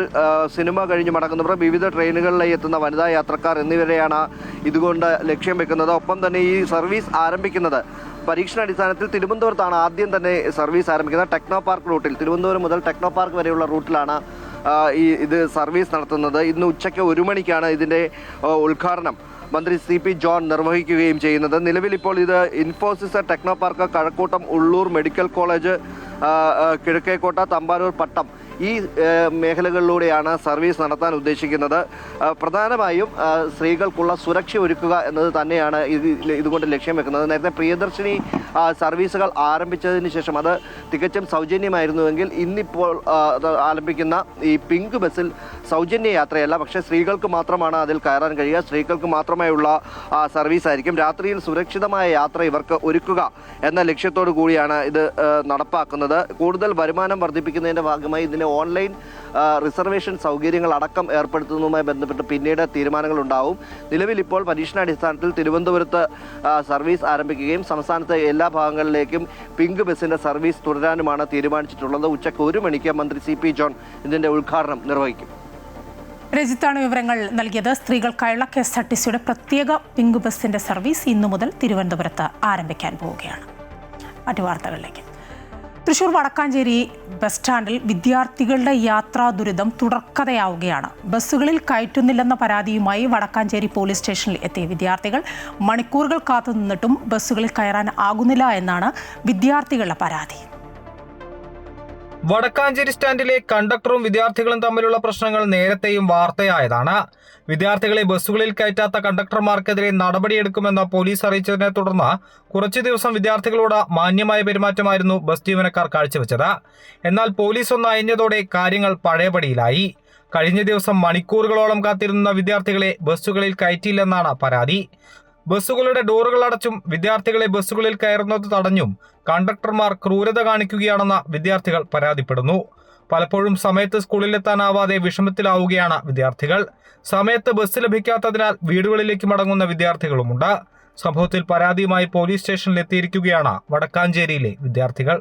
സിനിമ കഴിഞ്ഞ് മടങ്ങുന്നവർ, വിവിധ ട്രെയിനുകളിലായി എത്തുന്ന വനിതാ യാത്രക്കാർ എന്നിവരെയാണ് ഇതുകൊണ്ട് ലക്ഷ്യം വെക്കുന്നത്. ഒപ്പം തന്നെ ഈ സർവീസ് ആരംഭിക്കുന്നത് പരീക്ഷണാടിസ്ഥാനത്തിൽ തിരുവനന്തപുരത്താണ് ആദ്യം തന്നെ സർവീസ് ആരംഭിക്കുന്നത്. ടെക്നോ പാർക്ക് റൂട്ടിൽ, തിരുവനന്തപുരം മുതൽ ടെക്നോ പാർക്ക് വരെയുള്ള റൂട്ടിലാണ് ഇത് സർവീസ് നടത്തുന്നത്. ഇന്ന് ഉച്ചയ്ക്ക് 1 മണിക്കാണ് ഇതിൻ്റെ ഉദ്ഘാടനം മന്ത്രി CP ജോൺ നിർവഹിക്കുകയും ചെയ്യുന്നത്. നിലവിൽ ഇപ്പോൾ ഇത് Infosys, Technopark, Kazhakkoottam, Ulloor medical college, Kizhakkekotta, Thampanoor, Pattom ഈ മേഖലകളിലൂടെയാണ് സർവീസ് നടത്താൻ ഉദ്ദേശിക്കുന്നത്. പ്രധാനമായും സ്ത്രീകൾക്കുള്ള സുരക്ഷ ഒരുക്കുക എന്നത് തന്നെയാണ് ഇതുകൊണ്ട് ലക്ഷ്യം വെക്കുന്നത്. നേരത്തെ പ്രിയദർശിനി സർവീസുകൾ ആരംഭിച്ചതിന് ശേഷം അത് തികച്ചും സൗജന്യമായിരുന്നുവെങ്കിൽ ഇന്നിപ്പോൾ ആരംഭിക്കുന്ന ഈ പിങ്ക് ബസ്സിൽ സൗജന്യ യാത്രയല്ല, പക്ഷേ സ്ത്രീകൾക്ക് മാത്രമാണ് അതിൽ കയറാൻ കഴിയുക. സ്ത്രീകൾക്ക് മാത്രമായുള്ള സർവീസ് ആയിരിക്കും. രാത്രിയിൽ സുരക്ഷിതമായ യാത്ര ഇവർക്ക് ഒരുക്കുക എന്ന ലക്ഷ്യത്തോടു കൂടിയാണ് ഇത് നടപ്പാക്കുന്നത്. കൂടുതൽ വരുമാനം വർദ്ധിപ്പിക്കുന്നതിൻ്റെ ഭാഗമായി ഇതിന് ഓൺലൈൻ റിസർവേഷൻ സൗകര്യങ്ങൾ അടക്കം ഏർപ്പെടുത്തുന്നതുമായി ബന്ധപ്പെട്ട് പിന്നീട് തീരുമാനങ്ങൾ ഉണ്ടാവും. നിലവിൽ ഇപ്പോൾ പരീക്ഷണാടിസ്ഥാനത്തിൽ തിരുവനന്തപുരത്ത് സർവീസ് ആരംഭിക്കുകയും സംസ്ഥാനത്തെ എല്ലാ ഭാഗങ്ങളിലേക്കും പിങ്ക് ബസിന്റെ സർവീസ് തുടരാനുമാണ് തീരുമാനിച്ചിട്ടുള്ളത്. ഉച്ചയ്ക്ക് 1 മണിക്ക് മന്ത്രി CP ജോൺ ഇതിന്റെ ഉദ്ഘാടനം നിർവഹിക്കും. രജിത്താണ് വിവരങ്ങൾ നൽകിയത്. സ്ത്രീകൾക്കായുള്ള KSRTCയുടെ പ്രത്യേക പിങ്ക് ബസിന്റെ സർവീസ് ഇന്നു മുതൽ തിരുവനന്തപുരത്ത് ആരംഭിക്കാൻ പോവുകയാണ്. മറ്റു വാർത്തകളിലേക്ക്. തൃശൂർ വടക്കാഞ്ചേരി ബസ് സ്റ്റാൻഡിൽ വിദ്യാർത്ഥികളുടെ യാത്രാ ദുരിതം തുടർക്കഥയാവുകയാണ്. ബസ്സുകളിൽ കയറ്റുന്നില്ലെന്ന പരാതിയുമായി വടക്കാഞ്ചേരി പോലീസ് സ്റ്റേഷനിൽ എത്തിയ വിദ്യാർത്ഥികൾ മണിക്കൂറുകൾ കാത്തുനിന്നിട്ടും ബസ്സുകളിൽ കയറാൻ ആകുന്നില്ല എന്നാണ് വിദ്യാർത്ഥികളുടെ പരാതി. വടക്കാഞ്ചേരി സ്റ്റാൻഡിലെ കണ്ടക്ടറും വിദ്യാർത്ഥികളും തമ്മിലുള്ള പ്രശ്നങ്ങൾ നേരത്തെയും വാർത്തയായതാണ്. വിദ്യാർത്ഥികളെ ബസ്സുകളിൽ കയറ്റാത്ത കണ്ടക്ടർമാർക്കെതിരെ നടപടിയെടുക്കുമെന്ന് പോലീസ് അറിയിച്ചതിനെ തുടർന്ന് കുറച്ചു ദിവസം വിദ്യാർത്ഥികളോട് മാന്യമായ പെരുമാറ്റമായിരുന്നു ബസ് ജീവനക്കാർ കാഴ്ചവെച്ചത്. എന്നാൽ പോലീസ് ഒന്ന് അയഞ്ഞതോടെ കാര്യങ്ങൾ പഴയപടിയിലായി. കഴിഞ്ഞ ദിവസം മണിക്കൂറുകളോളം കാത്തിരുന്ന വിദ്യാർത്ഥികളെ ബസ്സുകളിൽ കയറ്റിയില്ലെന്നാണ് പരാതി. ബസ്സുകളുടെ ഡോറുകൾ അടച്ചും വിദ്യാർത്ഥികളെ ബസ്സുകളിൽ കയറുന്നത് തടഞ്ഞും കണ്ടക്ടർമാർ ക്രൂരത കാണിക്കുകയാണെന്ന് വിദ്യാർത്ഥികൾ പരാതിപ്പെടുന്നു. പലപ്പോഴും സമയത്ത് സ്കൂളിലെത്താനാവാതെ വിഷമത്തിലാവുകയാണ് വിദ്യാർത്ഥികൾ. സമയത്ത് ബസ് ലഭിക്കാത്തതിനാൽ വീടുകളിലേക്ക് മടങ്ങുന്ന വിദ്യാർത്ഥികളുമുണ്ട്. സംഭവത്തിൽ പരാതിയുമായി പോലീസ് സ്റ്റേഷനിൽ എത്തിയിരിക്കുകയാണ് വടക്കാഞ്ചേരിയിലെ വിദ്യാർത്ഥികൾ.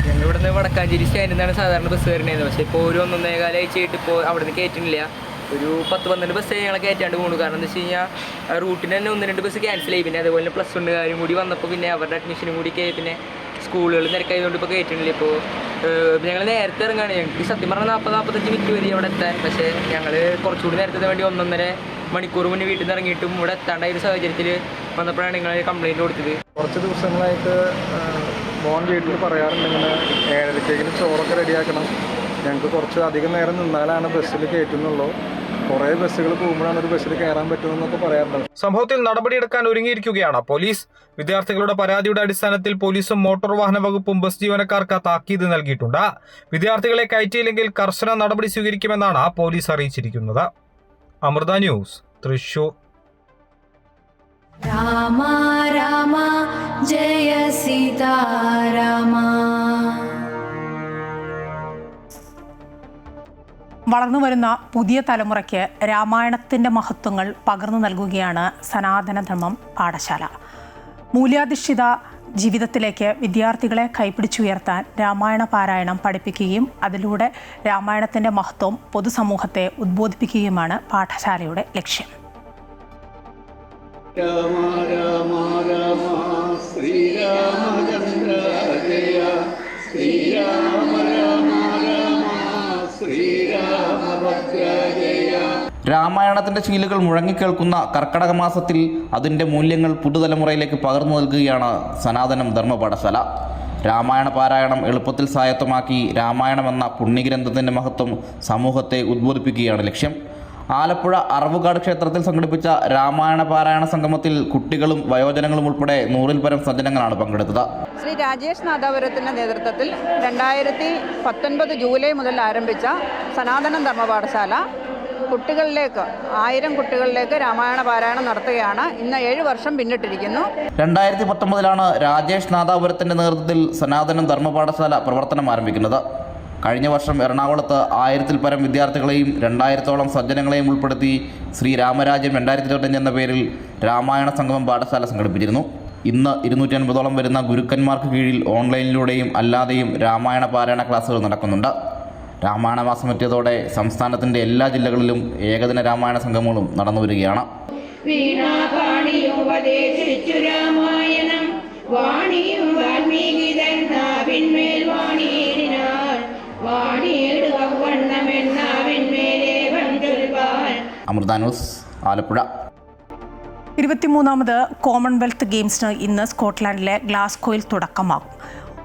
ഞങ്ങളിവിടുന്ന് വടക്കാഞ്ചേരി സ്റ്റാൻഡിൽ നിന്നാണ് സാധാരണ ബസ് കയറുന്നത്. പക്ഷേ ഇപ്പോൾ ഒരു 1.5 കാലമായിട്ട് ഇപ്പോൾ അവിടെ നിന്ന് കയറ്റുന്നില്ല. ഒരു 10-12 ബസ് ഞങ്ങളെ കയറ്റാണ്ട് പോകുന്നു. കാരണം എന്താ വെച്ച് കഴിഞ്ഞാൽ റൂട്ടിന് തന്നെ 1-2 ബസ് ക്യാൻസൽ ആയി. പിന്നെ അതുപോലെ +1 കാര്യം കൂടി വന്നപ്പോൾ പിന്നെ അവരുടെ അഡ്മിഷനും കൂടി പിന്നെ സ്കൂളുകൾ തിരക്കായതുകൊണ്ട് ഇപ്പോൾ കയറ്റുന്നില്ല. ഇപ്പോൾ ഞങ്ങൾ നേരത്തെ ഇറങ്ങുകയാണ്. ഞങ്ങൾക്ക് സത്യം പറഞ്ഞാൽ 40-45 മിനിറ്റ് വരെ അവിടെ എത്താൻ. പക്ഷേ ഞങ്ങൾ കുറച്ചുകൂടി നേരത്തെ വേണ്ടി 1.5 മണിക്കൂർ മുന്നേ വീട്ടിൽ നിന്ന് ഇറങ്ങിയിട്ടും ഇവിടെ എത്താണ്ടായ ഒരു സാഹചര്യത്തിൽ വന്നപ്പോഴാണ് നിങ്ങൾ കംപ്ലയിൻറ്റ് കൊടുത്തത്. കുറച്ച് ദിവസങ്ങളായിട്ട് മോൻ വീട്ടിൽ പറയാറുണ്ട്, ഇങ്ങനെ 7:30 ചോറൊക്കെ റെഡിയാക്കണം, ഞങ്ങൾക്ക് കുറച്ച് അധികം നേരം നിന്നാലാണ് ബസ്സിൽ കയറ്റുന്നുള്ളൂ, കുറേ ബസ്സുകൾ പോകുമ്പോഴാണ് ഒരു ബസ്സിൽ കയറാൻ പറ്റുമെന്നൊക്കെ പറയാറുണ്ട്. സംഭവത്തിൽ നടപടിയെടുക്കാൻ ഒരുങ്ങിയിരിക്കുകയാണ് പോലീസ്. വിദ്യാർത്ഥികളുടെ പരാതിയുടെ അടിസ്ഥാനത്തിൽ പോലീസും മോട്ടോർ വാഹന വകുപ്പും ബസ് ജീവനക്കാർക്ക് താക്കീത് നൽകിയിട്ടുണ്ട്. വിദ്യാർത്ഥികളെ കയറ്റിയില്ലെങ്കിൽ കർശന നടപടി സ്വീകരിക്കുമെന്നാണ് പോലീസ് അറിയിച്ചിരിക്കുന്നത്. അമൃത ന്യൂസ്, തൃശൂർ. രാമ രാമ ജയ സീതാരാമ. വളർന്നുവരുന്ന പുതിയ തലമുറയ്ക്ക് രാമായണത്തിൻ്റെ മഹത്വങ്ങൾ പകർന്നു നൽകുകയാണ് സനാതനധർമ്മം പാഠശാല. മൂല്യാധിഷ്ഠിത ജീവിതത്തിലേക്ക് വിദ്യാർത്ഥികളെ കൈപിടിച്ചുയർത്താൻ രാമായണ പാരായണം പഠിപ്പിക്കുകയും അതിലൂടെ രാമായണത്തിൻ്റെ മഹത്വം പൊതുസമൂഹത്തെ ഉദ്ബോധിപ്പിക്കുകയുമാണ് പാഠശാലയുടെ ലക്ഷ്യം. രാമ രാമ രാമ ശ്രീരാമചന്ദ്ര ജയ ശ്രീരാമ രാമ രാമ ശ്രീരാമഭദ്ര ജയ. രാമായണത്തിൻ്റെ ശീലുകൾ മുഴങ്ങിക്കേൾക്കുന്ന കർക്കടക മാസത്തിൽ അതിൻ്റെ മൂല്യങ്ങൾ പുതുതലമുറയിലേക്ക് പകർന്നു നൽകുകയാണ് സനാതനം ധർമ്മപാഠശാല. രാമായണ പാരായണം എളുപ്പത്തിൽ സ്വായത്തമാക്കി രാമായണം എന്ന പുണ്യഗ്രന്ഥത്തിൻ്റെ മഹത്വം സമൂഹത്തെ ഉദ്ബോധിപ്പിക്കുകയാണ് ലക്ഷ്യം. ആലപ്പുഴ അറവുകാട് ക്ഷേത്രത്തിൽ സംഘടിപ്പിച്ച രാമായണ പാരായണ സംഗമത്തിൽ കുട്ടികളും വയോജനങ്ങളും ഉൾപ്പെടെ 100-ൽ പരം സജ്ജനങ്ങളാണ് പങ്കെടുത്തത്. ശ്രീ രാജേഷ് നാദാപുരത്തിൻ്റെ നേതൃത്വത്തിൽ 2019 ജൂലൈ മുതൽ ആരംഭിച്ച സനാതനം ധർമ്മപാഠശാല കുട്ടികളിലേക്ക് 1000 കുട്ടികളിലേക്ക് രാമായണ പാരായണം നടത്തുകയാണ്. ഇന്ന് 7 വർഷം പിന്നിട്ടിരിക്കുന്നു. 2019 രാജേഷ് നാദാപുരത്തിൻ്റെ നേതൃത്വത്തിൽ സനാതനം ധർമ്മപാഠശാല പ്രവർത്തനം ആരംഭിക്കുന്നത്. കഴിഞ്ഞ വർഷം എറണാകുളത്ത് 1000-ൽ പരം വിദ്യാർത്ഥികളെയും 2000-ഓളം സജ്ജനങ്ങളെയും ഉൾപ്പെടുത്തി ശ്രീ രാമരാജ്യം 2025 എന്ന പേരിൽ രാമായണ സംഗമം പാഠശാല സംഘടിപ്പിച്ചിരുന്നു. ഇന്ന് 250ഓളം വരുന്ന ഗുരുക്കന്മാർക്ക് കീഴിൽ ഓൺലൈനിലൂടെയും അല്ലാതെയും രാമായണ പാരായണ ക്ലാസുകൾ നടക്കുന്നുണ്ട്. രാമായണ മാസം എത്തിയതോടെ സംസ്ഥാനത്തിൻ്റെ എല്ലാ ജില്ലകളിലും ഏകദിന രാമായണ സംഗമങ്ങളും നടന്നു വരികയാണ്. അമൃത ന്യൂസ്, ആലപ്പുഴ. 23ാമത് കോമൺവെൽത്ത് ഗെയിംസിന് ഇന്ന് സ്കോട്ട്ലാൻഡിലെ ഗ്ലാസ്ഗോയിൽ തുടക്കമാകും.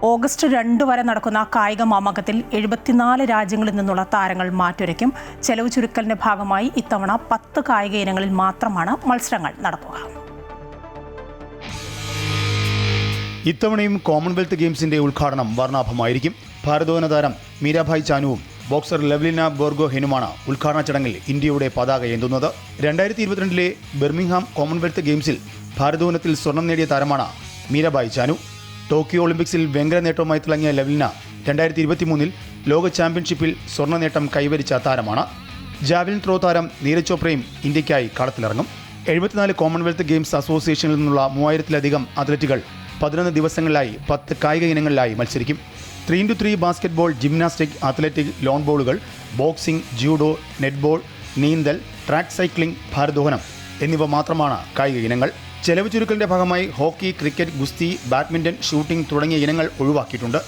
ഓഗസ്റ്റ് 2 വരെ നടക്കുന്ന കായിക മാമാങ്കത്തിൽ 74 രാജ്യങ്ങളിൽ നിന്നുള്ള താരങ്ങൾ മാറ്റുരയ്ക്കും. ചെലവ് ചുരുക്കലിന്റെ ഭാഗമായി ഇത്തവണ 10 കായിക ഇനങ്ങളിൽ മാത്രമാണ് മത്സരങ്ങൾ നടക്കുക. ഇത്തവണയും കോമൺവെൽത്ത് ഗെയിംസിന്റെ ഉദ്ഘാടനം വർണ്ണാഭമായിരിക്കും. ഭാരോദ്വഹന താരം മീരാഭായ് ചാനുവും ബോക്സർ ലവ്ലിന ബോർഗോഹെനുമാണ് ഉദ്ഘാടന ചടങ്ങിൽ ഇന്ത്യയുടെ പതാക ഏന്തുന്നത്. 2022 ബെർമിംഗ്ഹാം കോമൺവെൽത്ത് ഗെയിംസിൽ ഭാരോദ്വഹനത്തിൽ സ്വർണം നേടിയ താരമാണ് മീരാഭായ് ചാനു. ടോക്കിയോ ഒളിമ്പിക്സിൽ വെങ്കല നേട്ടവുമായി തിളങ്ങിയ ലവ്ലിന 2023 ലോക ചാമ്പ്യൻഷിപ്പിൽ സ്വർണ്ണ നേട്ടം കൈവരിച്ച താരമാണ്. ജാവലിൻ ത്രോ താരം നീരജ് ചോപ്രയും ഇന്ത്യയ്ക്കായി കളത്തിലിറങ്ങും. 74 കോമൺവെൽത്ത് ഗെയിംസ് അസോസിയേഷനിൽ നിന്നുള്ള 3000-ലധികം അത്ലറ്റുകൾ 11 ദിവസങ്ങളിലായി 10 കായിക ഇനങ്ങളിലായി മത്സരിക്കും. 3x3 basketball, gymnastic, athletic, lawn ബോളുകൾ, ബോക്സിംഗ്, ജൂഡോ, നെറ്റ്ബോൾ, നീന്തൽ, ട്രാക്ക് സൈക്ലിംഗ്, ഭാരോദ്വഹനം എന്നിവ മാത്രമാണ് കായിക ഇനങ്ങൾ. ചെലവ് ചുരുക്കലിന്റെ ഭാഗമായി ഹോക്കി, ക്രിക്കറ്റ്, ഗുസ്തി, ബാഡ്മിൻ്റൺ, ഷൂട്ടിംഗ് തുടങ്ങിയ ഇനങ്ങൾ ഒഴിവാക്കിയിട്ടുണ്ട്.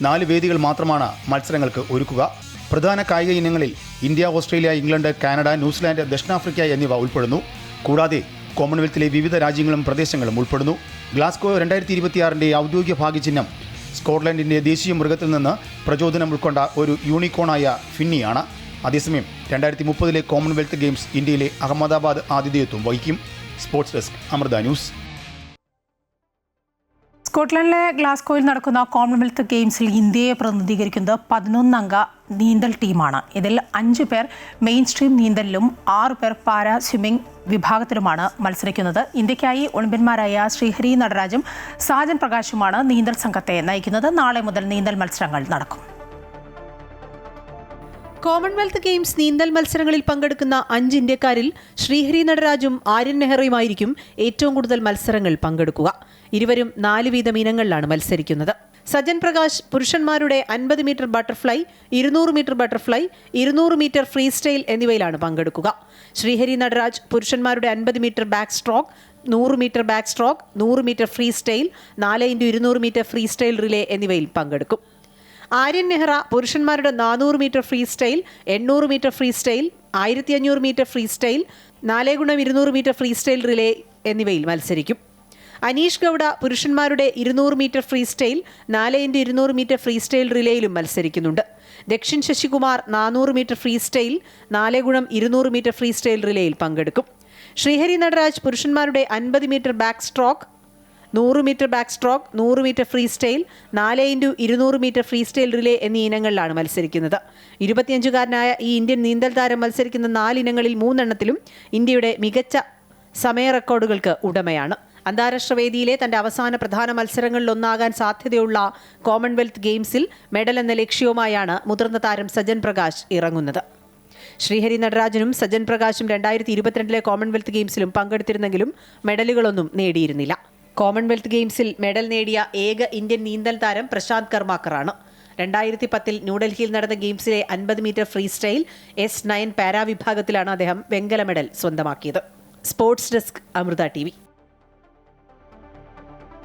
4 വേദികൾ മാത്രമാണ് മത്സരങ്ങൾക്ക് ഒരുക്കുക. പ്രധാന കായിക ഇനങ്ങളിൽ India, Australia, England, Canada, New Zealand, ദക്ഷിണാഫ്രിക്ക എന്നിവ ഉൾപ്പെടുന്നു. കൂടാതെ കോമൺവെൽത്തിലെ വിവിധ രാജ്യങ്ങളും പ്രദേശങ്ങളും ഉൾപ്പെടുന്നു. ഗ്ലാസ്ഗോ 2026 ഔദ്യോഗിക ഭാഗ്യചിഹ്നം സ്കോട്ട്ലൻഡിൻ്റെ ദേശീയ മൃഗത്തിൽ നിന്ന് പ്രചോദനം ഉൾക്കൊണ്ട ഒരു യൂണിക്കോണായ ഫിന്നിയാണ്. അതേസമയം 2030 കോമൺവെൽത്ത് ഗെയിംസ് ഇന്ത്യയിലെ അഹമ്മദാബാദ് ആതിഥേയത്വം വഹിക്കും. Sports desk, Amrita news. സ്കോട്ട്ലൻഡിലെ ഗ്ലാസ്ഗോയിൽ നടക്കുന്ന കോമൺവെൽത്ത് ഗെയിംസിൽ ഇന്ത്യയെ പ്രതിനിധീകരിക്കുന്നത് 11-അംഗ നീന്തൽ ടീമാണ്. ഇതിൽ 5 പേർ മെയിൻ സ്ട്രീം നീന്തലിലും 6 പേർ പാരാ സ്വിമ്മിംഗ് വിഭാഗത്തിലുമാണ് മത്സരിക്കുന്നത്. ഇന്ത്യയ്ക്കായി ഒളിമ്പ്യന്മാരായ ശ്രീഹരി നടരാജും സാജൻ പ്രകാശുമാണ് നീന്തൽ സംഘത്തെ നയിക്കുന്നത്. നാളെ മുതൽ നീന്തൽ മത്സരങ്ങൾ നടക്കും. കോമൺവെൽത്ത് ഗെയിംസ് നീന്തൽ മത്സരങ്ങളിൽ പങ്കെടുക്കുന്ന 5 ഇന്ത്യക്കാരിൽ ശ്രീഹരി നടരാജും ആര്യൻ നെഹ്റയുമായിരിക്കും ഏറ്റവും കൂടുതൽ മത്സരങ്ങൾ പങ്കെടുക്കുക. ഇരുവരും 4 വീതം ഇനങ്ങളിലാണ് മത്സരിക്കുന്നത്. സജൻ പ്രകാശ് പുരുഷന്മാരുടെ 50 meter butterfly, 200 meter butterfly, 200 meter freestyle എന്നിവയിലാണ് പങ്കെടുക്കുക. ശ്രീഹരി നടരാജ് പുരുഷന്മാരുടെ 50 metre backstroke, 100 metre backstroke, 100 metre freestyle, 4x200 metre freestyle relay എന്നിവയിൽ പങ്കെടുക്കും. ആര്യൻ നെഹ്റ പുരുഷന്മാരുടെ 400 metre freestyle, 800 meter freestyle, 1500 meter freestyle, 4x200 metre freestyle relay എന്നിവയിൽ മത്സരിക്കും. അനീഷ് ഗൌഡ പുരുഷന്മാരുടെ 200 meter freestyle, 4x200 metre free style റിലേയിലും മത്സരിക്കുന്നുണ്ട്. Dakshin Sasikumar 400 metre freestyle, 4x200 metre freestyle റിലേയിൽ പങ്കെടുക്കും. ശ്രീഹരി നടരാജ് പുരുഷന്മാരുടെ 50 metre backstroke, 100 metre backstroke, 100 metre freestyle, 4x200 metre freestyle relay എന്നീ ഇനങ്ങളിലാണ് മത്സരിക്കുന്നത്. 25-കാരനായ ഈ ഇന്ത്യൻ നീന്തൽ താരം മത്സരിക്കുന്ന 4 ഇനങ്ങളിൽ 3 എണ്ണത്തിലും ഇന്ത്യയുടെ മികച്ച സമയ റെക്കോർഡുകൾക്ക് ഉടമയാണ്. അന്താരാഷ്ട്ര വേദിയിലെ തന്റെ അവസാന പ്രധാന മത്സരങ്ങളിലൊന്നാകാൻ സാധ്യതയുള്ള കോമൺവെൽത്ത് ഗെയിംസിൽ മെഡൽ എന്ന ലക്ഷ്യവുമായാണ് മുതിർന്ന താരം സജൻ പ്രകാശ് ഇറങ്ങുന്നത്. ശ്രീഹരി നടരാജനും സജൻ പ്രകാശും 2022 കോമൺവെൽത്ത് ഗെയിംസിലും പങ്കെടുത്തിരുന്നെങ്കിലും മെഡലുകളൊന്നും നേടിയിരുന്നില്ല. കോമൺവെൽത്ത് ഗെയിംസിൽ മെഡൽ നേടിയ ഏക ഇന്ത്യൻ നീന്തൽ താരം പ്രശാന്ത് കർമാക്കറാണ്. 2010 ന്യൂഡൽഹിയിൽ നടന്ന ഗെയിംസിലെ 50 meter freestyle S9 para വിഭാഗത്തിലാണ് അദ്ദേഹം വെങ്കല മെഡൽ സ്വന്തമാക്കിയത്. Sports desk, Amrita TV.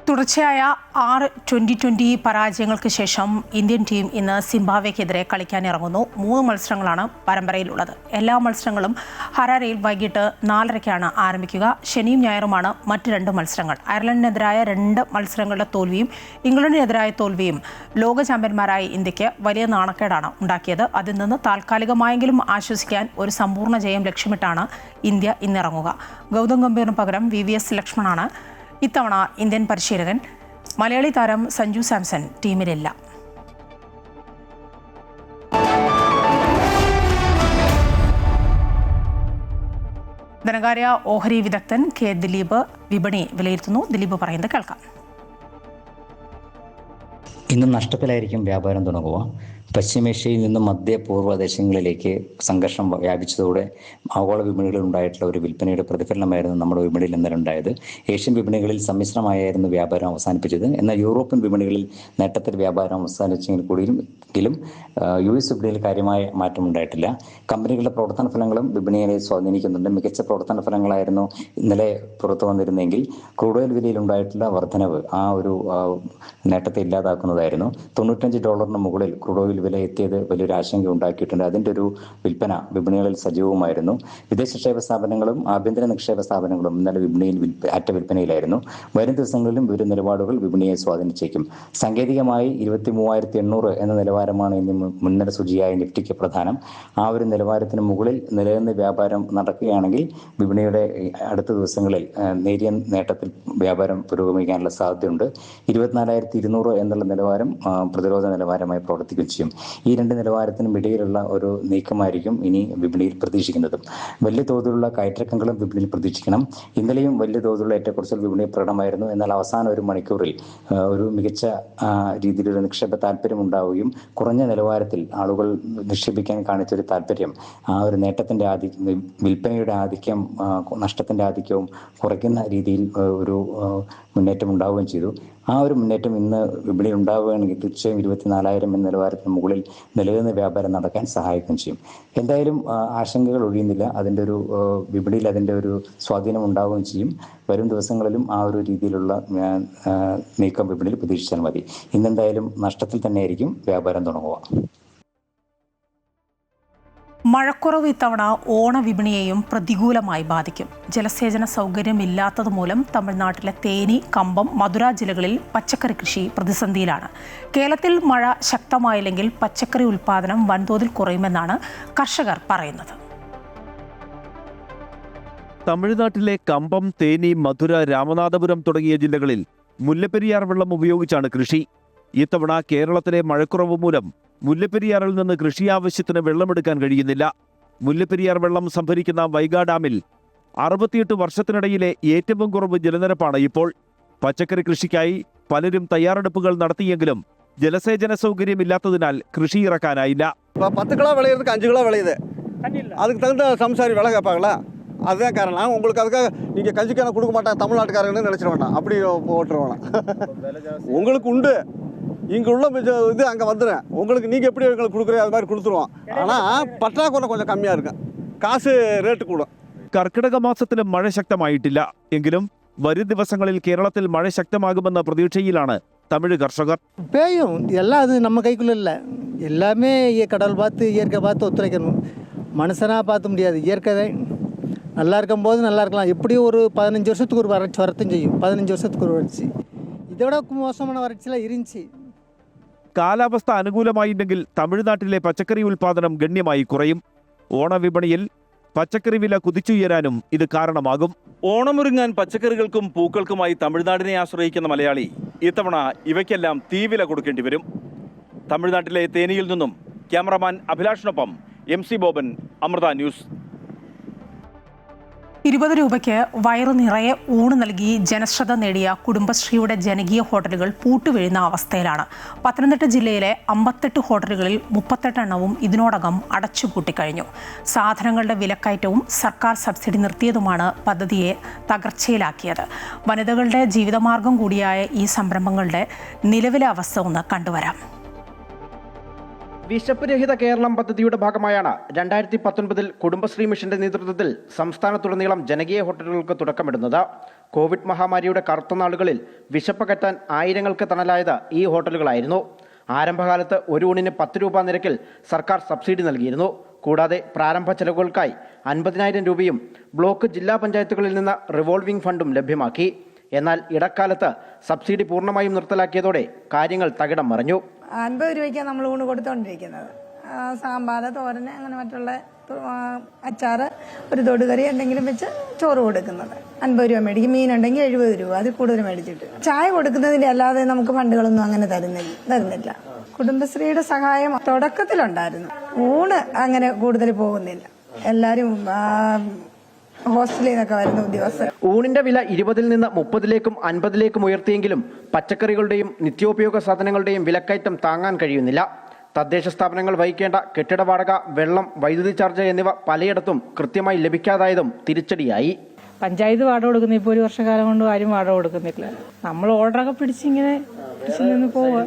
തുടർച്ചയായ 6 2020 പരാജയങ്ങൾക്ക് ശേഷം ഇന്ത്യൻ ടീം ഇന്ന് സിംബാബ്വേക്കെതിരെ കളിക്കാനിറങ്ങുന്നു. 3 മത്സരങ്ങളാണ് പരമ്പരയിലുള്ളത്. എല്ലാ മത്സരങ്ങളും ഹരാരയിൽ വൈകിട്ട് 4:30 ആരംഭിക്കുക. ശനിയും ഞായറുമാണ് മറ്റ് 2 മത്സരങ്ങൾ. അയർലൻഡിനെതിരായ 2 മത്സരങ്ങളുടെ തോൽവിയും ഇംഗ്ലണ്ടിനെതിരായ തോൽവിയും ലോക ചാമ്പ്യന്മാരായ ഇന്ത്യക്ക് വലിയ നാണക്കേടാണ് ഉണ്ടാക്കിയത്. അതിൽ നിന്ന് താൽക്കാലികമായെങ്കിലും ആശ്വസിക്കാൻ ഒരു സമ്പൂർണ്ണ ജയം ലക്ഷ്യമിട്ടാണ് ഇന്ത്യ ഇന്നിറങ്ങുക. ഗൗതം ഗംഭീറിന് പകരം VVS ലക്ഷ്മണാണ് ഇത്തവണ ഇന്ത്യൻ പരിശീലകൻ. മലയാളി താരം സഞ്ജു സാംസൺ ടീമിലില്ല. ധനകാര്യ ഓഹരി വിദഗ്ധൻ K. ദിലീപ് വിപണി വിലയിരുത്തുന്നു. ദിലീപ് പറയുന്നത് കേൾക്കാം. ഇന്ന് നഷ്ടത്തിലായിരിക്കും വ്യാപാരം തുടങ്ങുക. പശ്ചിമേഷ്യയിൽ നിന്നും മധ്യപൂർവ്വ ദേശങ്ങളിലേക്ക് സംഘർഷം വ്യാപിച്ചതോടെ ആഗോള വിപണികളിൽ ഉണ്ടായിട്ടുള്ള ഒരു വിൽപ്പനയുടെ പ്രതിഫലനമായിരുന്നു നമ്മുടെ വിപണിയിൽ ഇന്നലെ ഉണ്ടായത്. ഏഷ്യൻ വിപണികളിൽ സമ്മിശ്രമായിരുന്നു വ്യാപാരം അവസാനിപ്പിച്ചത്. എന്നാൽ യൂറോപ്യൻ വിപണികളിൽ നേട്ടത്തിൽ വ്യാപാരം അവസാനിച്ചെങ്കിൽ കൂടിയും US വിപണിയിൽ കാര്യമായ മാറ്റം ഉണ്ടായിട്ടില്ല. കമ്പനികളുടെ പ്രവർത്തന ഫലങ്ങളും വിപണിയെ സ്വാധീനിക്കുന്നുണ്ട്. മികച്ച പ്രവർത്തന ഫലങ്ങളായിരുന്നു ഇന്നലെ പുറത്തു വന്നിരുന്നെങ്കിൽ ക്രൂഡ് ഓയിൽ വിലയിൽ ഉണ്ടായിട്ടുള്ള വർധനവ് ആ ഒരു നേട്ടത്തെ ഇല്ലാതാക്കുന്നതായിരുന്നു. $95 മുകളിൽ ക്രൂഡ് ഓയിൽ വില എത്തിയത് വലിയൊരു ആശങ്ക ഉണ്ടാക്കിയിട്ടുണ്ട്. അതിൻ്റെ ഒരു വിൽപ്പന വിപണികളിൽ സജീവമായിരുന്നു. വിദേശ നിക്ഷേപ സ്ഥാപനങ്ങളും ആഭ്യന്തര നിക്ഷേപ സ്ഥാപനങ്ങളും ഇന്നലെ വിപണിയിൽ അറ്റ വിൽപ്പനയിലായിരുന്നു. വരും ദിവസങ്ങളിലും വിവിധ നിലപാടുകൾ വിപണിയെ സ്വാധീനിച്ചേക്കും. സാങ്കേതികമായി 23,800 എന്ന നിലവാരമാണ് ഇന്ന് മുൻനിര സൂചിയായ നിഫ്റ്റിക്ക് പ്രധാനം. ആ ഒരു നിലവാരത്തിന് മുകളിൽ നിലനിന്ന് വ്യാപാരം നടക്കുകയാണെങ്കിൽ വിപണിയുടെ അടുത്ത ദിവസങ്ങളിൽ നേരിയ നേട്ടത്തിൽ വ്യാപാരം പുരോഗമിക്കാനുള്ള സാധ്യതയുണ്ട്. 24,200 എന്നുള്ള നിലവാരം പ്രതിരോധ നിലവാരമായി പ്രവർത്തിക്കുകയും ചെയ്യും. ഈ 2 നിലവാരത്തിനും ഇടയിലുള്ള ഒരു നീക്കമായിരിക്കും ഇനി വിപണിയിൽ പ്രതീക്ഷിക്കുന്നതും. വലിയ തോതിലുള്ള കയറ്റിറക്കങ്ങളും വിപണിയിൽ പ്രതീക്ഷിക്കണം. ഇന്നലെയും വലിയ തോതിലുള്ള ഏറ്റക്കുറച്ചിൽ വിപണിയിൽ പ്രകടമായിരുന്നു. എന്നാൽ അവസാന ഒരു മണിക്കൂറിൽ ഒരു മികച്ച രീതിയിലൊരു നിക്ഷേപ താല്പര്യം ഉണ്ടാവുകയും കുറഞ്ഞ നിലവാരത്തിൽ ആളുകൾ നിക്ഷേപിക്കാൻ കാണിച്ചൊരു താല്പര്യം ആ ഒരു നേട്ടത്തിൻ്റെ വിൽപ്പനയുടെ ആധിക്യം നഷ്ടത്തിൻ്റെ ആധിക്യവും കുറയ്ക്കുന്ന രീതിയിൽ ഒരു മുന്നേറ്റം ഉണ്ടാവുകയും ചെയ്തു. ആ ഒരു മുന്നേറ്റം ഇന്ന് വിപണിയിൽ ഉണ്ടാവുകയാണെങ്കിൽ തീർച്ചയായും 24,000 എന്ന നിലവാരത്തിന് മുകളിൽ നിലനിന്ന് വ്യാപാരം നടക്കാൻ സഹായിക്കുകയും ചെയ്യും. എന്തായാലും ആശങ്കകൾ ഒഴിയുന്നില്ല. അതിൻ്റെ ഒരു വിപണിയിൽ അതിൻ്റെ ഒരു സ്വാധീനം ഉണ്ടാവുകയും ചെയ്യും. വരും ദിവസങ്ങളിലും ആ ഒരു രീതിയിലുള്ള നീക്കം വിപണിയിൽ പ്രതീക്ഷിച്ചാൽ മതി. ഇന്നെന്തായാലും നഷ്ടത്തിൽ തന്നെയായിരിക്കും വ്യാപാരം തുടങ്ങുക. മഴക്കുറവ് ഇത്തവണ ഓണവിപണിയെയും പ്രതികൂലമായി ബാധിക്കും. ജലസേചന സൗകര്യമില്ലാത്തത് മൂലം തമിഴ്നാട്ടിലെ തേനി, കമ്പം, മധുര ജില്ലകളിൽ പച്ചക്കറി കൃഷി പ്രതിസന്ധിയിലാണ്. കേരളത്തിൽ മഴ ശക്തമായില്ലെങ്കിൽ പച്ചക്കറി ഉൽപ്പാദനം വൻതോതിൽ കുറയുമെന്നാണ് കർഷകർ പറയുന്നത്. തമിഴ്നാട്ടിലെ കമ്പം, തേനി, മധുര, രാമനാഥപുരം തുടങ്ങിയ ജില്ലകളിൽ മുല്ലപ്പെരിയാർ വെള്ളം ഉപയോഗിച്ചാണ് കൃഷി. ഇത്തവണ കേരളത്തിലെ മഴക്കുറവ് മൂലം മുല്ലപ്പെരിയാറിൽ നിന്ന് കൃഷി ആവശ്യത്തിന് വെള്ളമെടുക്കാൻ കഴിയുന്നില്ല. മുല്ലപ്പെരിയാർ വെള്ളം സംഭരിക്കുന്ന വൈഗാ ഡാമിൽ 68 വർഷത്തിനിടയിലെ ഏറ്റവും കുറവ് ജലനിരപ്പാണ് ഇപ്പോൾ. പച്ചക്കറി കൃഷിക്കായി പലരും തയ്യാറെടുപ്പുകൾ നടത്തിയെങ്കിലും ജലസേചന സൗകര്യമില്ലാത്തതിനാൽ കൃഷി ഇറക്കാനായില്ല. 10 கிலோ விளையிறதுக்கு 5 கிலோ விளையுது. அதுக்கு தகுந்த சம்சாரி விலை கேட்பாங்களா? அதுதான் காரணம். உங்களுக்கு அதுக்காக நீங்கள் கஞ்சிக்கான கொடுக்க மாட்டாங்க தமிழ்நாட்டுக்காரங்கன்னு நினச்சிட வேண்டாம். அப்படி போட்டுருவேன். உங்களுக்கு உண்டு இங்கே உள்ள இது அங்கே வந்துடுறேன். உங்களுக்கு நீங்கள் எப்படி எங்களுக்கு கொடுக்குறீங்க அது மாதிரி கொடுத்துருவோம். ஆனால் பற்றாக்குறை கொஞ்சம் கம்மியாக இருக்கும். காசு ரேட்டு கூடும். കർക്കിടക മാസത്തിലും മഴ ശക്തമായിട്ടില്ല. എങ്കിലും വരും ദിവസങ്ങളിൽ കേരളത്തിൽ മഴ ശക്തമാകുമെന്ന പ്രതീക്ഷയിലാണ് തമിഴ് കർഷകർ. പെയ്യും എല്ലാം അത് நம்ம கைக்குள்ள இல்லை. எல்லாமே கடவுள் பார்த்து இயற்கை பார்த்து ஒத்துழைக்கணும். மனுஷனாக பார்த்து முடியாது. இயற்கை நல்லா இருக்கும்போது நல்லா இருக்கலாம். எப்படியும் ஒரு 15 வருஷத்துக்கு ஒரு வறட்சி வரத்தும் செய்யும். 15 வருஷத்துக்கு ஒரு வறட்சி. ഇതോടെ മോശமான വരൾച്ചെല്ലാം ഇരുந்துச்சு. കാലാവസ്ഥ അനുകൂലമായില്ലെങ്കിൽ തമിഴ്നാട്ടിലെ പച്ചക്കറി ഉൽപ്പാദനം ഗണ്യമായി കുറയും. ഓണവിപണിയിൽ പച്ചക്കറി വില കുതിച്ചുയരാനും ഇത് കാരണമാകും. ഓണമൊരുങ്ങാൻ പച്ചക്കറികൾക്കും പൂക്കൾക്കുമായി തമിഴ്നാടിനെ ആശ്രയിക്കുന്ന മലയാളി ഇത്തവണ ഇവയ്ക്കെല്ലാം തീവില കൊടുക്കേണ്ടി വരും. തമിഴ്നാട്ടിലെ തേനിയിൽ നിന്നും ക്യാമറമാൻ അഭിലാഷിനൊപ്പം MC ബോബൻ, അമൃത ന്യൂസ്. 20 രൂപയ്ക്ക് വയറു നിറയെ ഊണ് നൽകി ജനശ്രദ്ധ നേടിയ കുടുംബശ്രീയുടെ ജനകീയ ഹോട്ടലുകൾ പൂട്ടുവീഴുന്ന അവസ്ഥയിലാണ്. പത്തനംതിട്ട ജില്ലയിലെ 58 ഹോട്ടലുകളിൽ 38 എണ്ണവും ഇതിനോടകം അടച്ചുപൂട്ടിക്കഴിഞ്ഞു. സാധനങ്ങളുടെ വിലക്കയറ്റവും സർക്കാർ സബ്സിഡി നിർത്തിയതുമാണ് പദ്ധതിയെ തകർച്ചയിലാക്കിയത്. വനിതകളുടെ ജീവിതമാർഗം കൂടിയായ ഈ സംരംഭങ്ങളുടെ നിലവിലെ അവസ്ഥ ഒന്ന് കണ്ടുവരാം. വിശപ്പ് രഹിത കേരളം പദ്ധതിയുടെ ഭാഗമായാണ് 2019 കുടുംബശ്രീ മിഷന്റെ നേതൃത്വത്തിൽ സംസ്ഥാനത്തുടനീളം ജനകീയ ഹോട്ടലുകൾക്ക് തുടക്കമിടുന്നത്. കോവിഡ് മഹാമാരിയുടെ കറുത്ത നാളുകളിൽ വിശപ്പ് കറ്റാൻ ആയിരങ്ങൾക്ക് തണലായത് ഈ ഹോട്ടലുകളായിരുന്നു. ആരംഭകാലത്ത് ഒരു ഊണിന് 10 രൂപ നിരക്കിൽ സർക്കാർ സബ്സിഡി നൽകിയിരുന്നു. കൂടാതെ പ്രാരംഭ ചെലവുകൾക്കായി 50,000 രൂപയും ബ്ലോക്ക് ജില്ലാ പഞ്ചായത്തുകളിൽ നിന്ന് റിവോൾവിംഗ് ഫണ്ടും ലഭ്യമാക്കി. എന്നാൽ ഇടക്കാലത്ത് സബ്സിഡി പൂർണ്ണമായും നിർത്തലാക്കിയതോടെ കാര്യങ്ങൾ തകിടം മറിഞ്ഞു. 50 രൂപയ്ക്കാണ് നമ്മൾ ഊണ് കൊടുത്തുകൊണ്ടിരിക്കുന്നത്. സാമ്പാർ, തോരന്, അങ്ങനെ മറ്റുള്ള അച്ചാറ്, ഒരു തൊടുകറി എന്തെങ്കിലും വെച്ച് ചോറ് കൊടുക്കുന്നത് 50 രൂപ മേടിക്കും. മീനുണ്ടെങ്കിൽ 70 രൂപ, അതിൽ കൂടുതൽ മേടിച്ചിട്ട്. ചായ കൊടുക്കുന്നതിൻ്റെ അല്ലാതെ നമുക്ക് ഫണ്ടുകളൊന്നും അങ്ങനെ തരുന്നില്ല. കുടുംബശ്രീയുടെ സഹായം തുടക്കത്തിലുണ്ടായിരുന്നു. ഊണ് അങ്ങനെ കൂടുതൽ പോകുന്നില്ല. എല്ലാവരും ഹോസ്റ്റലിൽ നിന്നൊക്കെ വരുന്ന ഉദ്യോഗസ്ഥർ. ഊണിന്റെ വില 20-ൽ നിന്ന് 30-ലേക്കും 50-ലേക്കും ഉയർത്തിയെങ്കിലും പച്ചക്കറികളുടെയും നിത്യോപയോഗ സാധനങ്ങളുടെയും വിലക്കയറ്റം താങ്ങാൻ കഴിയുന്നില്ല. തദ്ദേശ സ്ഥാപനങ്ങൾ വഹിക്കേണ്ട കെട്ടിട വാടക, വെള്ളം, വൈദ്യുതി ചാർജ് എന്നിവ പലയിടത്തും കൃത്യമായി ലഭിക്കാതായതും തിരിച്ചടിയായി. പഞ്ചായത്ത് വാടക കൊടുക്കുന്ന ഇപ്പോൾ 1 വർഷക്കാലം കൊണ്ട് ആരും വാടക കൊടുക്കുന്നില്ല. നമ്മൾ ഓർഡറൊക്കെ പിടിച്ചിങ്ങനെ നിന്ന് പോവാ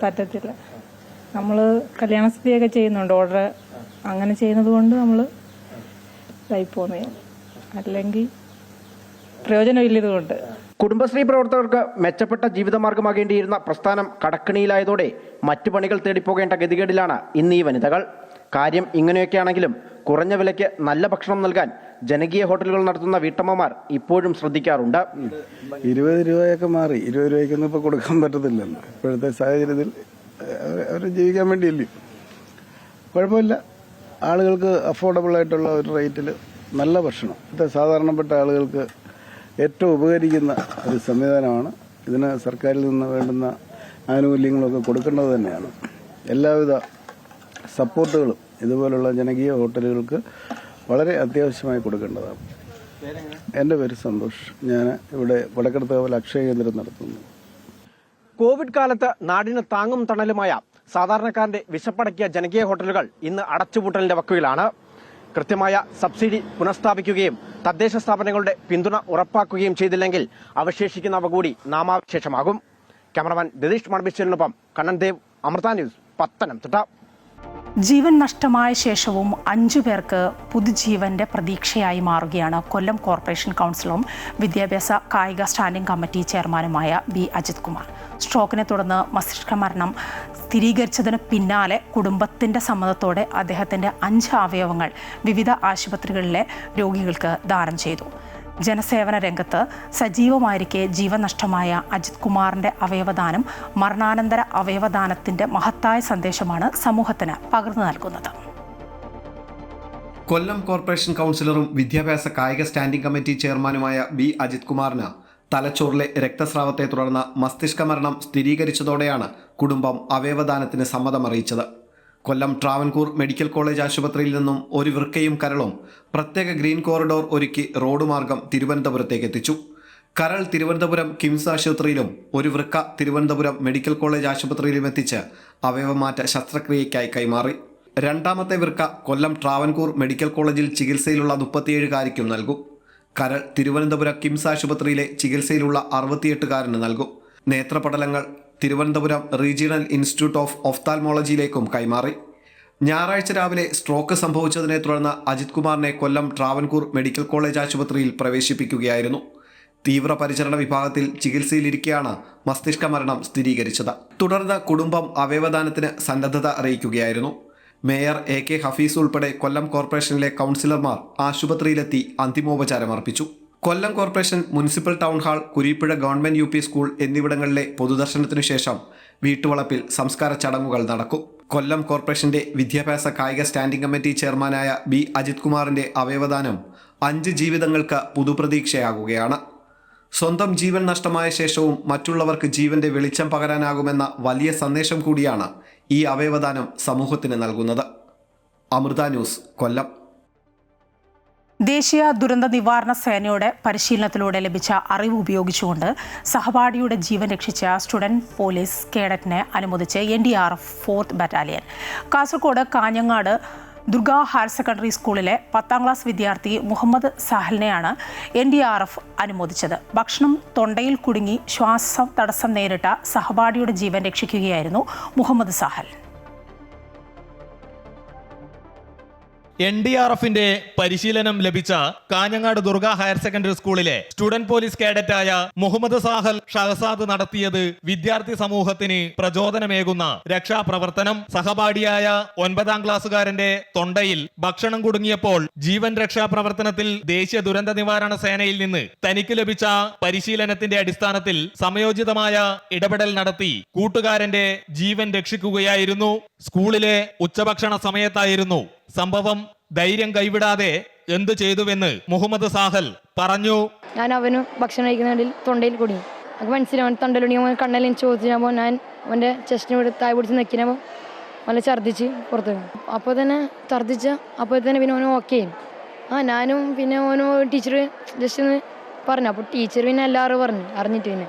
പറ്റത്തില്ല. നമ്മൾ കല്യാണസ്ഥിതിയൊക്കെ ചെയ്യുന്നുണ്ട്. ഓർഡർ അങ്ങനെ ചെയ്യുന്നത് കൊണ്ട് നമ്മൾ ഇതായിപ്പോന്നേ, അല്ലെങ്കിൽ പ്രയോജനമില്ലതുകൊണ്ട്. കുടുംബശ്രീ പ്രവർത്തകർക്ക് മെച്ചപ്പെട്ട ജീവിതമാർഗമാകേണ്ടിയിരുന്ന പ്രസ്ഥാനം കടക്കിണിയിലായതോടെ മറ്റു പണികൾ തേടിപ്പോകേണ്ട ഗതികേടിലാണ് ഇന്ന് ഈ വനിതകൾ. കാര്യം ഇങ്ങനെയൊക്കെയാണെങ്കിലും കുറഞ്ഞ വിലയ്ക്ക് നല്ല ഭക്ഷണം നൽകാൻ ജനകീയ ഹോട്ടലുകൾ നടത്തുന്ന വീട്ടമ്മമാർ ഇപ്പോഴും ശ്രദ്ധിക്കാറുണ്ട്. 20 രൂപയൊക്കെ മാറി. 20 രൂപയ്ക്കൊന്നും ഇപ്പോൾ കൊടുക്കാൻ പറ്റത്തില്ലല്ലോ. ഇപ്പോഴത്തെ സാഹചര്യത്തിൽ അവർ ജീവിക്കാൻ വേണ്ടിയല്ലേ. കുഴപ്പമില്ല, ആളുകൾക്ക് അഫോർഡബിൾ ആയിട്ടുള്ള ഒരു റേറ്റിൽ നല്ല ഭക്ഷണം സാധാരണപ്പെട്ട ആളുകൾക്ക് ഏറ്റവും ഉപകരിക്കുന്ന ഒരു സംവിധാനമാണ്. ഇതിന് സർക്കാരിൽ നിന്ന് വേണ്ടുന്ന ആനുകൂല്യങ്ങളൊക്കെ കൊടുക്കേണ്ടത് തന്നെയാണ്. എല്ലാവിധ സപ്പോർട്ടുകളും ഇതുപോലുള്ള ജനകീയ ഹോട്ടലുകൾക്ക് വളരെ അത്യാവശ്യമായി കൊടുക്കേണ്ടതാണ്. എൻ്റെ പേര് സന്തോഷ്. ഞാൻ ഇവിടെ വടക്കെടുത്ത് അക്ഷയ കേന്ദ്രം നടത്തുന്നു. കോവിഡ് കാലത്ത് നാടിന് താങ്ങും തണലുമായ സാധാരണക്കാരന്റെ വിശപ്പടക്കിയ ജനകീയ ഹോട്ടലുകൾ ഇന്ന് അടച്ചുപൂട്ടലിന്റെ വക്കുവിലാണ്. കൃത്യമായ സബ്സിഡി പുനഃസ്ഥാപിക്കുകയും തദ്ദേശ സ്ഥാപനങ്ങളുടെ പിന്തുണ ഉറപ്പാക്കുകയും ചെയ്തില്ലെങ്കിൽ അവശേഷിക്കുന്നവ കൂടി നാമാവശേഷമാകും. ക്യാമറമാൻ രതീഷ് മൺബിശ്ശേലിനൊപ്പം കണ്ണൻ ദേവ്, അമൃത ന്യൂസ്, പത്തനംതിട്ട. ജീവൻ നഷ്ടമായ ശേഷവും 5 പേർക്ക് പുതുജീവന്റെ പ്രതീക്ഷയായി മാറുകയാണ് കൊല്ലം കോർപ്പറേഷൻ കൗൺസിലറും വിദ്യാഭ്യാസ കായിക സ്റ്റാൻഡിംഗ് കമ്മിറ്റി ചെയർമാനുമായ ബി അജിത് കുമാർ. സ്ട്രോക്കിനെ തുടർന്ന് മസ്തിഷ്ക മരണം സ്ഥിരീകരിച്ചതിന് പിന്നാലെ കുടുംബത്തിന്റെ സമ്മതത്തോടെ അദ്ദേഹത്തിന്റെ 5 അവയവങ്ങൾ വിവിധ ആശുപത്രികളിലെ രോഗികൾക്ക് ദാനം ചെയ്തു. ജനസേവന രംഗത്ത് സജീവമായിരിക്കെ ജീവൻ നഷ്ടമായ അജിത് കുമാറിന്റെ അവയവദാനം മരണാനന്തര അവയവദാനത്തിന്റെ മഹത്തായ സന്ദേശമാണ് സമൂഹത്തിന് പകർന്നു നൽകുന്നത്. കൊല്ലം കോർപ്പറേഷൻ കൗൺസിലറും വിദ്യാഭ്യാസ കായിക സ്റ്റാൻഡിംഗ് കമ്മിറ്റി ചെയർമാനുമായ ബി അജിത് കുമാറിന് തലച്ചോറിലെ രക്തസ്രാവത്തെ തുടർന്ന് മസ്തിഷ്ക മരണം സ്ഥിരീകരിച്ചതോടെയാണ് കുടുംബം അവയവദാനത്തിന് സമ്മതമറിയിച്ചത്. കൊല്ലം ട്രാവൻകൂർ മെഡിക്കൽ കോളേജ് ആശുപത്രിയിൽ നിന്നും ഒരു വൃക്കയും കരളും പ്രത്യേക ഗ്രീൻ കോറിഡോർ ഒരുക്കി റോഡ് മാർഗം തിരുവനന്തപുരത്തേക്ക് എത്തിച്ചു. കരൾ തിരുവനന്തപുരം കിംസ് ആശുപത്രിയിലും ഒരു വൃക്ക തിരുവനന്തപുരം മെഡിക്കൽ കോളേജ് ആശുപത്രിയിലും എത്തിച്ച് അവയവമാറ്റ ശസ്ത്രക്രിയയ്ക്കായി കൈമാറി. രണ്ടാമത്തെ വൃക്ക കൊല്ലം ട്രാവൻകൂർ മെഡിക്കൽ കോളേജിൽ ചികിത്സയിലുള്ള 37-കാരിക്കും നൽകും. കരൾ തിരുവനന്തപുരം കിംസ് ആശുപത്രിയിലെ ചികിത്സയിലുള്ള 68-കാരന് നൽകും. നേത്രപടലങ്ങൾ തിരുവനന്തപുരം റീജിയണൽ ഇൻസ്റ്റിറ്റ്യൂട്ട് ഓഫ് ഒഫ്താൽമോളജിയിലേക്കും കൈമാറി. ഞായറാഴ്ച രാവിലെ സ്ട്രോക്ക് സംഭവിച്ചതിനെ തുടർന്ന് അജിത് കുമാറിനെ കൊല്ലം ട്രാവൻകൂർ മെഡിക്കൽ കോളേജ് ആശുപത്രിയിൽ പ്രവേശിപ്പിക്കുകയായിരുന്നു. തീവ്രപരിചരണ വിഭാഗത്തിൽ ചികിത്സയിലിരിക്കെയാണ് മസ്തിഷ്ക മരണം സ്ഥിരീകരിച്ചത്. തുടർന്ന് കുടുംബം അവയവദാനത്തിന് സന്നദ്ധത അറിയിക്കുകയായിരുന്നു. മേയർ AK ഹഫീസ് ഉൾപ്പെടെ കൊല്ലം കോർപ്പറേഷനിലെ കൗൺസിലർമാർ ആശുപത്രിയിലെത്തി അന്തിമോപചാരം അർപ്പിച്ചു. Kollam corporation municipal town hall, Kureepuzha government UP school എന്നിവിടങ്ങളിലെ പൊതുദർശനത്തിനു ശേഷം വീട്ടുവളപ്പിൽ സംസ്കാര ചടങ്ങുകൾ നടക്കും. കൊല്ലം കോർപ്പറേഷന്റെ വിദ്യാഭ്യാസ കായിക സ്റ്റാൻഡിംഗ് കമ്മിറ്റി ചെയർമാനായ ബി അജിത് കുമാറിന്റെ അവയവദാനം 5 ജീവിതങ്ങൾക്ക് പുതുപ്രതീക്ഷയാകുകയാണ്. സ്വന്തം ജീവൻ നഷ്ടമായ ശേഷവും മറ്റുള്ളവർക്ക് ജീവന്റെ വെളിച്ചം പകരാനാകുമെന്ന വലിയ സന്ദേശം കൂടിയാണ് ഈ അവയവദാനം സമൂഹത്തിന് നൽകുന്നത്. അമൃത ന്യൂസ്, കൊല്ലം. ദേശീയ ദുരന്ത നിവാരണ സേനയുടെ പരിശീലനത്തിലൂടെ ലഭിച്ച അറിവ് ഉപയോഗിച്ചുകൊണ്ട് സഹപാഠിയുടെ ജീവൻ രക്ഷിച്ച സ്റ്റുഡന്റ് പോലീസ് കേഡറ്റിനെ അനുമോദിച്ച് NDRF 4th battalion. Kasaragod Kanhangad Durga higher secondary സ്കൂളിലെ 10ാം ക്ലാസ് വിദ്യാർത്ഥി മുഹമ്മദ് സാഹലിനെയാണ് NDRF അനുമോദിച്ചത്. ഭക്ഷണം തൊണ്ടയിൽ കുടുങ്ങി ശ്വാസ തടസ്സം നേരിട്ട സഹപാഠിയുടെ ജീവൻ രക്ഷിക്കുകയായിരുന്നു മുഹമ്മദ് സാഹൽ. NDRFന്റെ പരിശീലനം ലഭിച്ച കാഞ്ഞങ്ങാട് ദുർഗ ഹയർ സെക്കൻഡറി സ്കൂളിലെ സ്റ്റുഡന്റ് പോലീസ് കേഡറ്റായ മുഹമ്മദ് സാഹൽ ഷഹസാദ് നടത്തിയത് വിദ്യാർത്ഥി സമൂഹത്തിന് പ്രചോദനമേകുന്ന രക്ഷാപ്രവർത്തനം. സഹപാഠിയായ 9ാം ക്ലാസ്സുകാരന്റെ തൊണ്ടയിൽ ഭക്ഷണം കുടുങ്ങിയപ്പോൾ ജീവൻ രക്ഷാപ്രവർത്തനത്തിൽ ദേശീയ ദുരന്ത നിവാരണ സേനയിൽ നിന്ന് തനിക്ക് ലഭിച്ച പരിശീലനത്തിന്റെ അടിസ്ഥാനത്തിൽ സമയോചിതമായ ഇടപെടൽ നടത്തി കൂട്ടുകാരന്റെ ജീവൻ രക്ഷിക്കുകയായിരുന്നു. സ്കൂളിലെ ഉച്ചഭക്ഷണ സമയത്തായിരുന്നു സംഭവം. ധൈര്യം കൈവിടാതെ എന്ത് ചെയ്തുവെന്ന് മുഹമ്മദ് സാഹൽ പറഞ്ഞു. ഞാൻ അവന് ഭക്ഷണം കഴിക്കുന്നതിൽ തൊണ്ടയിൽ കുടുങ്ങി. നമുക്ക് മനസ്സിലാവും അവൻ തൊണ്ടയിൽ കുടുങ്ങി. കണ്ണെല്ലാം ചോദിച്ചപ്പോൾ ഞാൻ അവൻ്റെ ചെസ്റ്റിനോട് താഴെ പിടിച്ച് നിൽക്കുന്നപ്പോൾ നല്ല ഛർദ്ദിച്ച് പുറത്തു വന്നു. അപ്പോൾ തന്നെ ഛർദ്ദിച്ച അപ്പോൾ തന്നെ പിന്നെ അവന് ഓക്കെ ആയി. ഞാനും പിന്നെ അവനോ ടീച്ചർ ജസ്റ്റ് ഒന്ന് പറഞ്ഞു. അപ്പോൾ ടീച്ചർ പിന്നെ എല്ലാവരും പറഞ്ഞു അറിഞ്ഞിട്ട്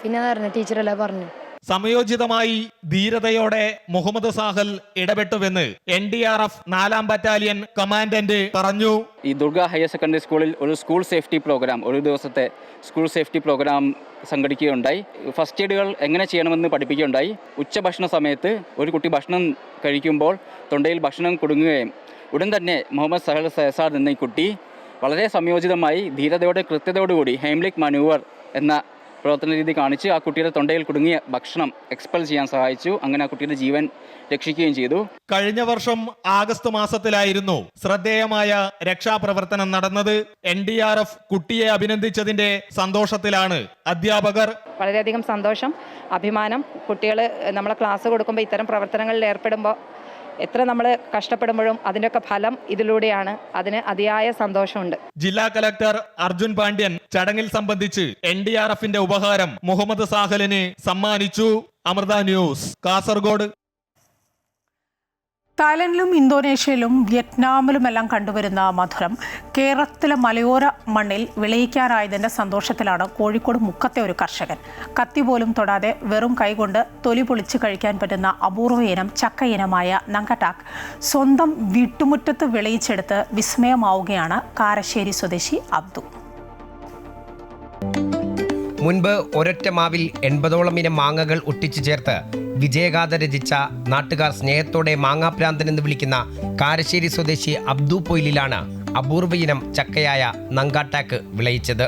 പിന്നെ അതറിഞ്ഞു ടീച്ചറെല്ലാം പറഞ്ഞു. സമയോചിതമായി ധീരതയോടെ മുഹമ്മദ് സാഹൽ ഇടപെട്ടുവെന്ന് NDRF 4ാം ബറ്റാലിയൻ കമാൻഡന്റ് പറഞ്ഞു. ഈ ദുർഗ ഹയർ സെക്കൻഡറി സ്കൂളിൽ ഒരു സ്കൂൾ സേഫ്റ്റി പ്രോഗ്രാം, ഒരു ദിവസത്തെ സ്കൂൾ സേഫ്റ്റി പ്രോഗ്രാം സംഘടിക്കുകയുണ്ടായി. ഫസ്റ്റ് എയ്ഡുകൾ എങ്ങനെ ചെയ്യണമെന്ന് പഠിപ്പിക്കുകയുണ്ടായി. ഉച്ചഭക്ഷണ സമയത്ത് ഒരു കുട്ടി ഭക്ഷണം കഴിക്കുമ്പോൾ തൊണ്ടയിൽ ഭക്ഷണം കുടുങ്ങുകയും ഉടൻ തന്നെ മുഹമ്മദ് സാഹൽ ഷഹസാദ് എന്ന ഈ കുട്ടി വളരെ സംയോജിതമായി ധീരതയോടെ കൃത്യതയോടുകൂടി ഹെയ്ംലിക് മാനൂവർ എന്ന പ്രവർത്തന രീതി കാണിച്ച് ആ കുട്ടിയുടെ തൊണ്ടയിൽ കുടുങ്ങിയ ഭക്ഷണം എക്സ്പെൽ ചെയ്യാൻ സഹായിച്ചു. അങ്ങനെ ആ കുട്ടിയുടെ ജീവൻ രക്ഷിക്കുകയും ചെയ്തു. കഴിഞ്ഞ വർഷം ആഗസ്റ്റ് മാസത്തിലായിരുന്നു ശ്രദ്ധേയമായ രക്ഷാപ്രവർത്തനം നടന്നത്. NDRF കുട്ടിയെ അഭിനന്ദിച്ചതിന്റെ സന്തോഷത്തിലാണ് അധ്യാപകർ. വളരെയധികം സന്തോഷം, അഭിമാനം. കുട്ടികൾ നമ്മളെ ക്ലാസ് കൊടുക്കുമ്പോൾ ഇത്തരം പ്രവർത്തനങ്ങളിൽ ഏർപ്പെടുമ്പോൾ എത്ര നമ്മൾ കഷ്ടപ്പെടുമ്പോഴും അതിൻ്റെയൊക്കെ ഫലം ഇതിലൂടെയാണ്. അതിന് അതിയായ സന്തോഷമുണ്ട്. ജില്ലാ കലക്ടർ അർജുൻ പാണ്ഡ്യൻ ചടങ്ങിൽ സംബന്ധിച്ച് NDRFന്റെ ഉപഹാരം മുഹമ്മദ് സാഹലിന് സമ്മാനിച്ചു. അമൃത ന്യൂസ്, കാസർഗോഡ്. തായ്ലൻഡിലും ഇന്തോനേഷ്യയിലും വിയറ്റ്നാമിലുമെല്ലാം കണ്ടുവരുന്ന മധുരം കേരളത്തിലെ മലയോര മണ്ണിൽ വിളയിക്കാനായതിൻ്റെ സന്തോഷത്തിലാണ് കോഴിക്കോട് മുക്കത്തെ ഒരു കർഷകൻ. കത്തി പോലും തൊടാതെ വെറും കൈകൊണ്ട് തൊലി പൊളിച്ച് കഴിക്കാൻ പറ്റുന്ന അപൂർവ ഇനം ചക്ക ഇനമായ നങ്കടാക്ക് സ്വന്തം വീട്ടുമുറ്റത്ത് വിളയിച്ചെടുത്ത് വിസ്മയമാവുകയാണ് കാരശ്ശേരി സ്വദേശി അബ്ദു. മുൻപ് ഒരൊറ്റ മാവിൽ 80ഓളം ഇനം മാങ്ങകൾ ഒട്ടിച്ചു ചേർത്ത് വിജയഗാഥ രചിച്ച നാട്ടുകാർ സ്നേഹത്തോടെ മാങ്ങാപ്രാന്തൻ എന്ന് വിളിക്കുന്ന കാരശ്ശേരി സ്വദേശി അബ്ദു പൊയിലിലാണ് അപൂർവ ഇനം ചക്കയായ നങ്കാട്ടാക്ക് വിളയിച്ചത്.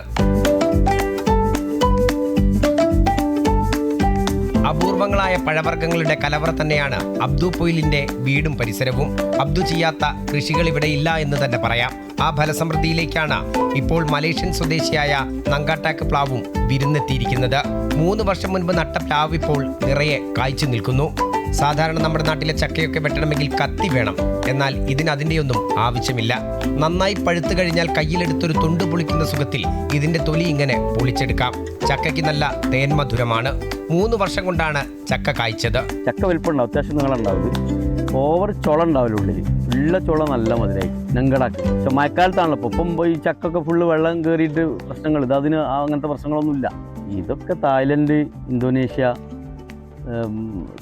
അപൂർവങ്ങളായ പഴവർഗ്ഗങ്ങളുടെ കലവറ തന്നെയാണ് അബ്ദു പൊയിലിന്റെ വീടും പരിസരവും. അബ്ദു ചെയ്യാത്ത കൃഷികൾ ഇവിടെ ഇല്ല എന്ന് തന്നെ പറയാം. ആ ഫലസമൃദ്ധിയിലേക്കാണ് ഇപ്പോൾ മലേഷ്യൻ സ്വദേശിയായ നങ്കാട്ടാക്ക് പ്ലാവും വിരുന്നെത്തിയിരിക്കുന്നത്. 3 വർഷം മുൻപ് നട്ട പ്ലാവ് ഇപ്പോൾ നിറയെ കായ്ച്ചു നിൽക്കുന്നു. സാധാരണ നമ്മുടെ നാട്ടിലെ ചക്കയൊക്കെ വെട്ടണമെങ്കിൽ കത്തി വേണം. എന്നാൽ അതിൻ്റെയൊന്നും ആവശ്യമില്ല. നന്നായി പഴുത്തു കഴിഞ്ഞാൽ കയ്യിലെടുത്തൊരു തൊണ്ട് പൊളിക്കുന്ന സുഖത്തിൽ ഇതിന്റെ തൊലി ഇങ്ങനെ പൊളിച്ചെടുക്കാം. ചക്കയ്ക്ക് നല്ല തേൻമധുരമാണ്. 3 വർഷം കൊണ്ടാണ് ചക്ക കായ്ച്ചത്. ചക്ക വലിപ്പമുണ്ടാവും, അത്യാവശ്യം നീളമുണ്ടാവും. ഓവർ ചുള ഉണ്ടാവില്ല, ഉള്ളിൽ ഉള്ള ചുള നല്ല മധുരമായി നങ്കടാക്ക്. പക്ഷെ മഴക്കാലത്താണല്ലോ ഇപ്പം ഈ ചക്കൊക്കെ ഫുള്ള് വെള്ളം കയറിയിട്ട് പ്രശ്നങ്ങൾ, അതിന് അങ്ങനത്തെ പ്രശ്നങ്ങളൊന്നുമില്ല. ഇതൊക്കെ തായ്ലൻഡ്, ഇന്തോനേഷ്യ,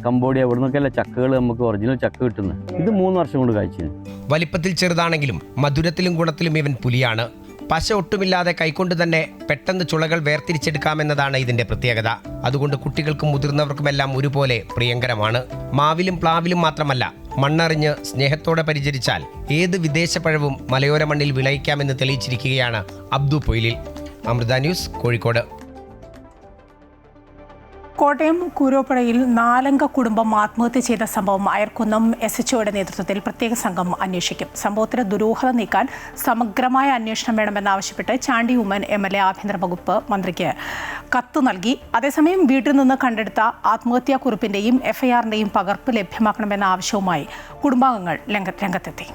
കംബോഡിയ, ഇവിടെ നിന്നൊക്കെയല്ല ചക്കകൾ നമുക്ക് ഒറിജിനൽ ചക്ക കിട്ടുന്നത്. ഇത് 3 വർഷം കൊണ്ട് കായ്ച്ചത്. വലിപ്പത്തിൽ ചെറുതാണെങ്കിലും മധുരത്തിലും ഗുണത്തിലും ഇവൻ പുലിയാണ്. പശ ഒട്ടുമില്ലാതെ കൈകൊണ്ട് തന്നെ പെട്ടെന്ന് ചുളകൾ വേർതിരിച്ചെടുക്കാമെന്നതാണ് ഇതിന്റെ പ്രത്യേകത. അതുകൊണ്ട് കുട്ടികൾക്കും മുതിർന്നവർക്കുമെല്ലാം ഒരുപോലെ പ്രിയങ്കരമാണ്. മാവിലും പ്ലാവിലും മാത്രമല്ല, മണ്ണറിഞ്ഞ് സ്നേഹത്തോടെ പരിചരിച്ചാൽ ഏത് വിദേശ പഴവും മലയോര മണ്ണിൽ വിളയിക്കാമെന്ന് തെളിയിച്ചിരിക്കുകയാണ് അബ്ദു പൊയിലിൽ. അമൃത ന്യൂസ്, കോഴിക്കോട്. കോട്ടയം കൂരോപ്പുഴയിൽ 4-അംഗ കുടുംബം ആത്മഹത്യ ചെയ്ത സംഭവം അയർക്കുന്നം SHOയുടെ നേതൃത്വത്തിൽ പ്രത്യേക സംഘം അന്വേഷിക്കും. സംഭവത്തിന് ദുരൂഹത നീക്കാൻ സമഗ്രമായ അന്വേഷണം വേണമെന്നാവശ്യപ്പെട്ട് ചാണ്ടി ഉമ്മൻ MLA ആഭ്യന്തര വകുപ്പ് മന്ത്രിക്ക് കത്ത് നൽകി. അതേസമയം വീട്ടിൽ നിന്ന് കണ്ടെടുത്ത ആത്മഹത്യാക്കുറിപ്പിന്റെയും FIRന്റെയും പകർപ്പ് ലഭ്യമാക്കണമെന്ന ആവശ്യവുമായി കുടുംബാംഗങ്ങൾ രംഗത്തെത്തി.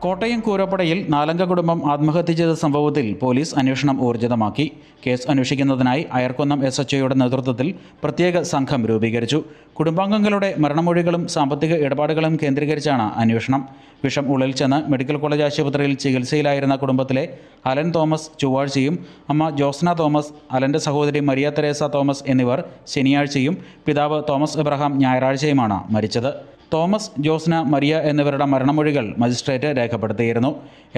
കോട്ടയം കൂരപ്പടയിൽ 4-അംഗ കുടുംബം ആത്മഹത്യ ചെയ്ത സംഭവത്തിൽ പോലീസ് അന്വേഷണം ഊർജിതമാക്കി. കേസ് അന്വേഷിക്കുന്നതിനായി അയർക്കുന്നം SHOയുടെ നേതൃത്വത്തിൽ പ്രത്യേക സംഘം രൂപീകരിച്ചു. കുടുംബാംഗങ്ങളുടെ മരണമൊഴികളും സാമ്പത്തിക ഇടപാടുകളും കേന്ദ്രീകരിച്ചാണ് അന്വേഷണം. വിഷം ഉള്ളിൽ ചെന്ന് മെഡിക്കൽ കോളേജ് ആശുപത്രിയിൽ ചികിത്സയിലായിരുന്ന കുടുംബത്തിലെ അലൻ തോമസ് ചൊവ്വാഴ്ചയും അമ്മ ജോസ്ന തോമസ്, അലൻ്റെ സഹോദരി മരിയ തെരേസ തോമസ് എന്നിവർ ശനിയാഴ്ചയും പിതാവ് തോമസ് എബ്രഹാം ഞായറാഴ്ചയുമാണ് മരിച്ചത്. തോമസ്, ജോസ്ന, മരിയ എന്നിവരുടെ മരണമൊഴികൾ മജിസ്ട്രേറ്റ് രേഖപ്പെടുത്തിയിരുന്നു.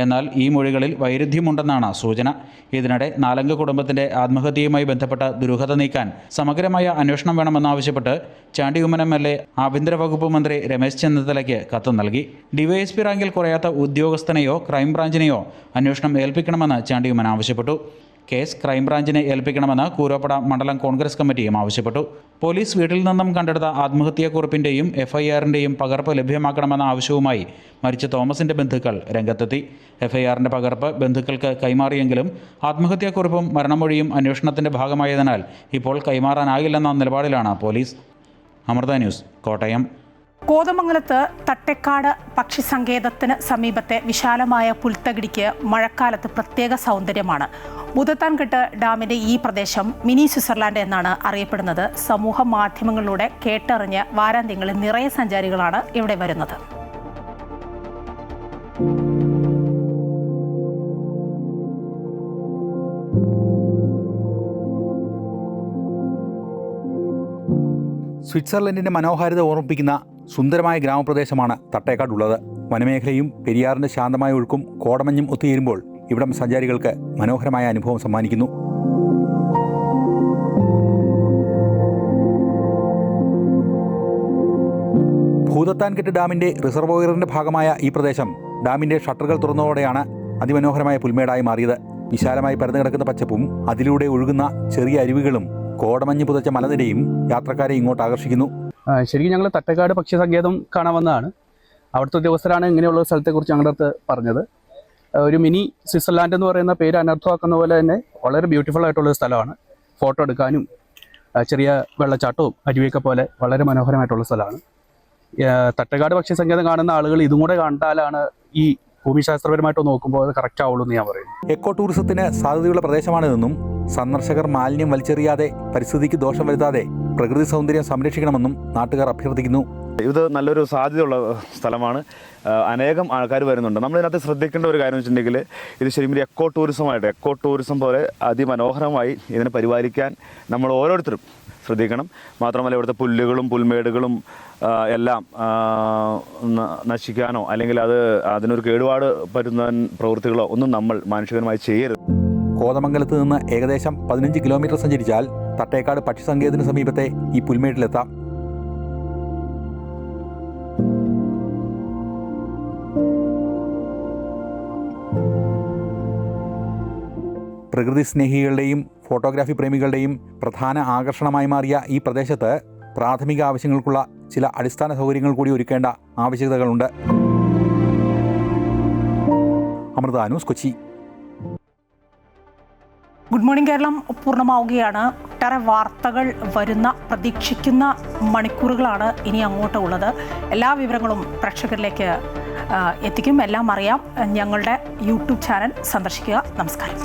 എന്നാൽ ഈ മൊഴികളിൽ വൈരുദ്ധ്യമുണ്ടെന്നാണ് സൂചന. ഇതിനിടെ 4-അംഗ കുടുംബത്തിൻ്റെ ആത്മഹത്യയുമായി ബന്ധപ്പെട്ട ദുരൂഹത നീക്കാൻ സമഗ്രമായ അന്വേഷണം വേണമെന്നാവശ്യപ്പെട്ട് ചാണ്ടിയുമ്മൻ MLA ആഭ്യന്തര വകുപ്പ് മന്ത്രി രമേശ് ചെന്നിത്തലയ്ക്ക് കത്ത് നൽകി. DYSP റാങ്കിൽ കുറയാത്ത ഉദ്യോഗസ്ഥനെയോ ക്രൈംബ്രാഞ്ചിനെയോ അന്വേഷണം ഏൽപ്പിക്കണമെന്ന് ചാണ്ടിയുമ്മൻ ആവശ്യപ്പെട്ടു. കേസ് ക്രൈംബ്രാഞ്ചിനെ ഏൽപ്പിക്കണമെന്ന് കൂരോപ്പട മണ്ഡലം കോൺഗ്രസ് കമ്മിറ്റിയും ആവശ്യപ്പെട്ടു. പോലീസ് വീട്ടിൽ നിന്നും കണ്ടെടുത്ത ആത്മഹത്യാക്കുറിപ്പിൻ്റെയും FIRൻ്റെയും പകർപ്പ് ലഭ്യമാക്കണമെന്ന ആവശ്യവുമായി മരിച്ച തോമസിൻ്റെ ബന്ധുക്കൾ രംഗത്തെത്തി. FIRൻ്റെ പകർപ്പ് ബന്ധുക്കൾക്ക് കൈമാറിയെങ്കിലും ആത്മഹത്യാക്കുറിപ്പും മരണമൊഴിയും അന്വേഷണത്തിൻ്റെ ഭാഗമായതിനാൽ ഇപ്പോൾ കൈമാറാനാകില്ലെന്ന നിലപാടിലാണ് പോലീസ്. അമൃത ന്യൂസ്, കോട്ടയം. കോതമംഗലത്ത് തട്ടേക്കാട് പക്ഷിസങ്കേതത്തിന് സമീപത്തെ വിശാലമായ പുൽത്തകിടിക്ക് മഴക്കാലത്ത് പ്രത്യേക സൗന്ദര്യമാണ്. ഭൂതത്താൻകെട്ട് ഡാമിൻ്റെ ഈ പ്രദേശം മിനി സ്വിറ്റ്സർലാൻഡ് എന്നാണ് അറിയപ്പെടുന്നത്. സമൂഹ മാധ്യമങ്ങളിലൂടെ കേട്ടറിഞ്ഞ് വാരാന്ത്യങ്ങളിൽ നിറയെ സഞ്ചാരികളാണ് ഇവിടെ വരുന്നത്. സ്വിറ്റ്സർലൻഡിൻ്റെ മനോഹാരിത ഓർമ്മിപ്പിക്കുന്ന സുന്ദരമായ ഗ്രാമപ്രദേശമാണ് തട്ടേക്കാടുള്ളത്. വനമേഖലയും പെരിയാറിൻ്റെ ശാന്തമായ ഒഴുക്കും കോടമഞ്ഞും ഒത്തുചേരുമ്പോൾ ഇവിടം സഞ്ചാരികൾക്ക് മനോഹരമായ അനുഭവം സമ്മാനിക്കുന്നു. ഭൂതത്താൻകെട്ട് ഡാമിൻ്റെ റിസർവോയറിൻ്റെ ഭാഗമായ ഈ പ്രദേശം ഡാമിൻ്റെ ഷട്ടറുകൾ തുറന്നതോടെയാണ് അതിമനോഹരമായ പുൽമേടായി മാറിയത്. വിശാലമായി പരന്നു കിടക്കുന്ന പച്ചപ്പും അതിലൂടെ ഒഴുകുന്ന ചെറിയ അരുവികളും കോടമഞ്ഞ് പുതച്ച മലനിരയും യാത്രക്കാരെ ഇങ്ങോട്ട് ആകർഷിക്കുന്നു. ശരിക്കും ഞങ്ങൾ തട്ടേക്കാട് പക്ഷി സങ്കേതം കാണാൻ വന്നതാണ്. അവിടുത്തെ ഉദ്യോഗസ്ഥരാണ് ഇങ്ങനെയുള്ള സ്ഥലത്തെക്കുറിച്ച് ഞങ്ങളുടെ അടുത്ത് പറഞ്ഞത്. ഒരു മിനി സ്വിറ്റ്സർലാൻഡ് എന്ന് പറയുന്ന പേര് അനർത്ഥമാക്കുന്ന പോലെ തന്നെ വളരെ ബ്യൂട്ടിഫുൾ ആയിട്ടുള്ളൊരു സ്ഥലമാണ്. ഫോട്ടോ എടുക്കാനും ചെറിയ വെള്ളച്ചാട്ടവും അരുവിയൊക്കെ പോലെ വളരെ മനോഹരമായിട്ടുള്ള സ്ഥലമാണ്. തട്ടേക്കാട് പക്ഷി സങ്കേതം കാണുന്ന ആളുകൾ ഇതും കൂടെ കണ്ടാലാണ് ഈ ഭൂമിശാസ്ത്രപരമായിട്ട് നോക്കുമ്പോൾ അത് കറക്റ്റ് ആവുള്ളൂ എന്ന് ഞാൻ പറയും. എക്കോ ടൂറിസത്തിന് സാധ്യതയുള്ള പ്രദേശമാണിതെന്നും സന്ദർശകർ മാലിന്യം വലിച്ചെറിയാതെ പരിസ്ഥിതിക്ക് ദോഷം വരുത്താതെ പ്രകൃതി സൗന്ദര്യം സംരക്ഷിക്കണമെന്നും നാട്ടുകാർ അഭ്യർത്ഥിക്കുന്നു. ഇത് നല്ലൊരു സാധ്യതയുള്ള സ്ഥലമാണ്. അനേകം ആൾക്കാർ വരുന്നുണ്ട്. നമ്മളിതിനകത്ത് ശ്രദ്ധിക്കേണ്ട ഒരു കാര്യം വെച്ചിട്ടുണ്ടെങ്കിൽ ഇത് ശരിക്കും എക്കോ ടൂറിസം പോലെ അതിമനോഹരമായി ഇതിനെ പരിപാലിക്കാൻ നമ്മൾ ഓരോരുത്തരും ശ്രദ്ധിക്കണം. മാത്രമല്ല ഇവിടുത്തെ പുല്ലുകളും പുൽമേടുകളും എല്ലാം നശിക്കാനോ അല്ലെങ്കിൽ അതിനൊരു കേടുപാട് പറ്റുന്ന പ്രവൃത്തികളോ ഒന്നും നമ്മൾ മാനുഷികമായി ചെയ്യരുത്. കോതമംഗലത്ത് നിന്ന് ഏകദേശം 15 കിലോമീറ്റർ സഞ്ചരിച്ചാൽ തട്ടേക്കാട് പക്ഷി സങ്കേതത്തിന് സമീപത്തെ ഈ പുൽമേട്ടിലെത്താം. പ്രകൃതി സ്നേഹികളുടെയും ഫോട്ടോഗ്രാഫി പ്രേമികളുടെയും പ്രധാന ആകർഷണമായി മാറിയ ഈ പ്രദേശത്ത് പ്രാഥമിക ആവശ്യങ്ങൾക്കുള്ള ചില അടിസ്ഥാന സൗകര്യങ്ങൾ കൂടി ഒരുക്കേണ്ട ആവശ്യകതകളുണ്ട്. Amrita news, Kochi. Good morning Keralam പൂർണ്ണമാവുകയാണ്. ഒട്ടേറെ വാർത്തകൾ വരുന്ന പ്രതീക്ഷിക്കുന്ന മണിക്കൂറുകളാണ് ഇനി അങ്ങോട്ട് ഉള്ളത്. എല്ലാ വിവരങ്ങളും പ്രേക്ഷകരിലേക്ക് എത്തിക്കും. എല്ലാം അറിയാം. ഞങ്ങളുടെ യൂട്യൂബ് ചാനൽ സന്ദർശിക്കുക. നമസ്കാരം.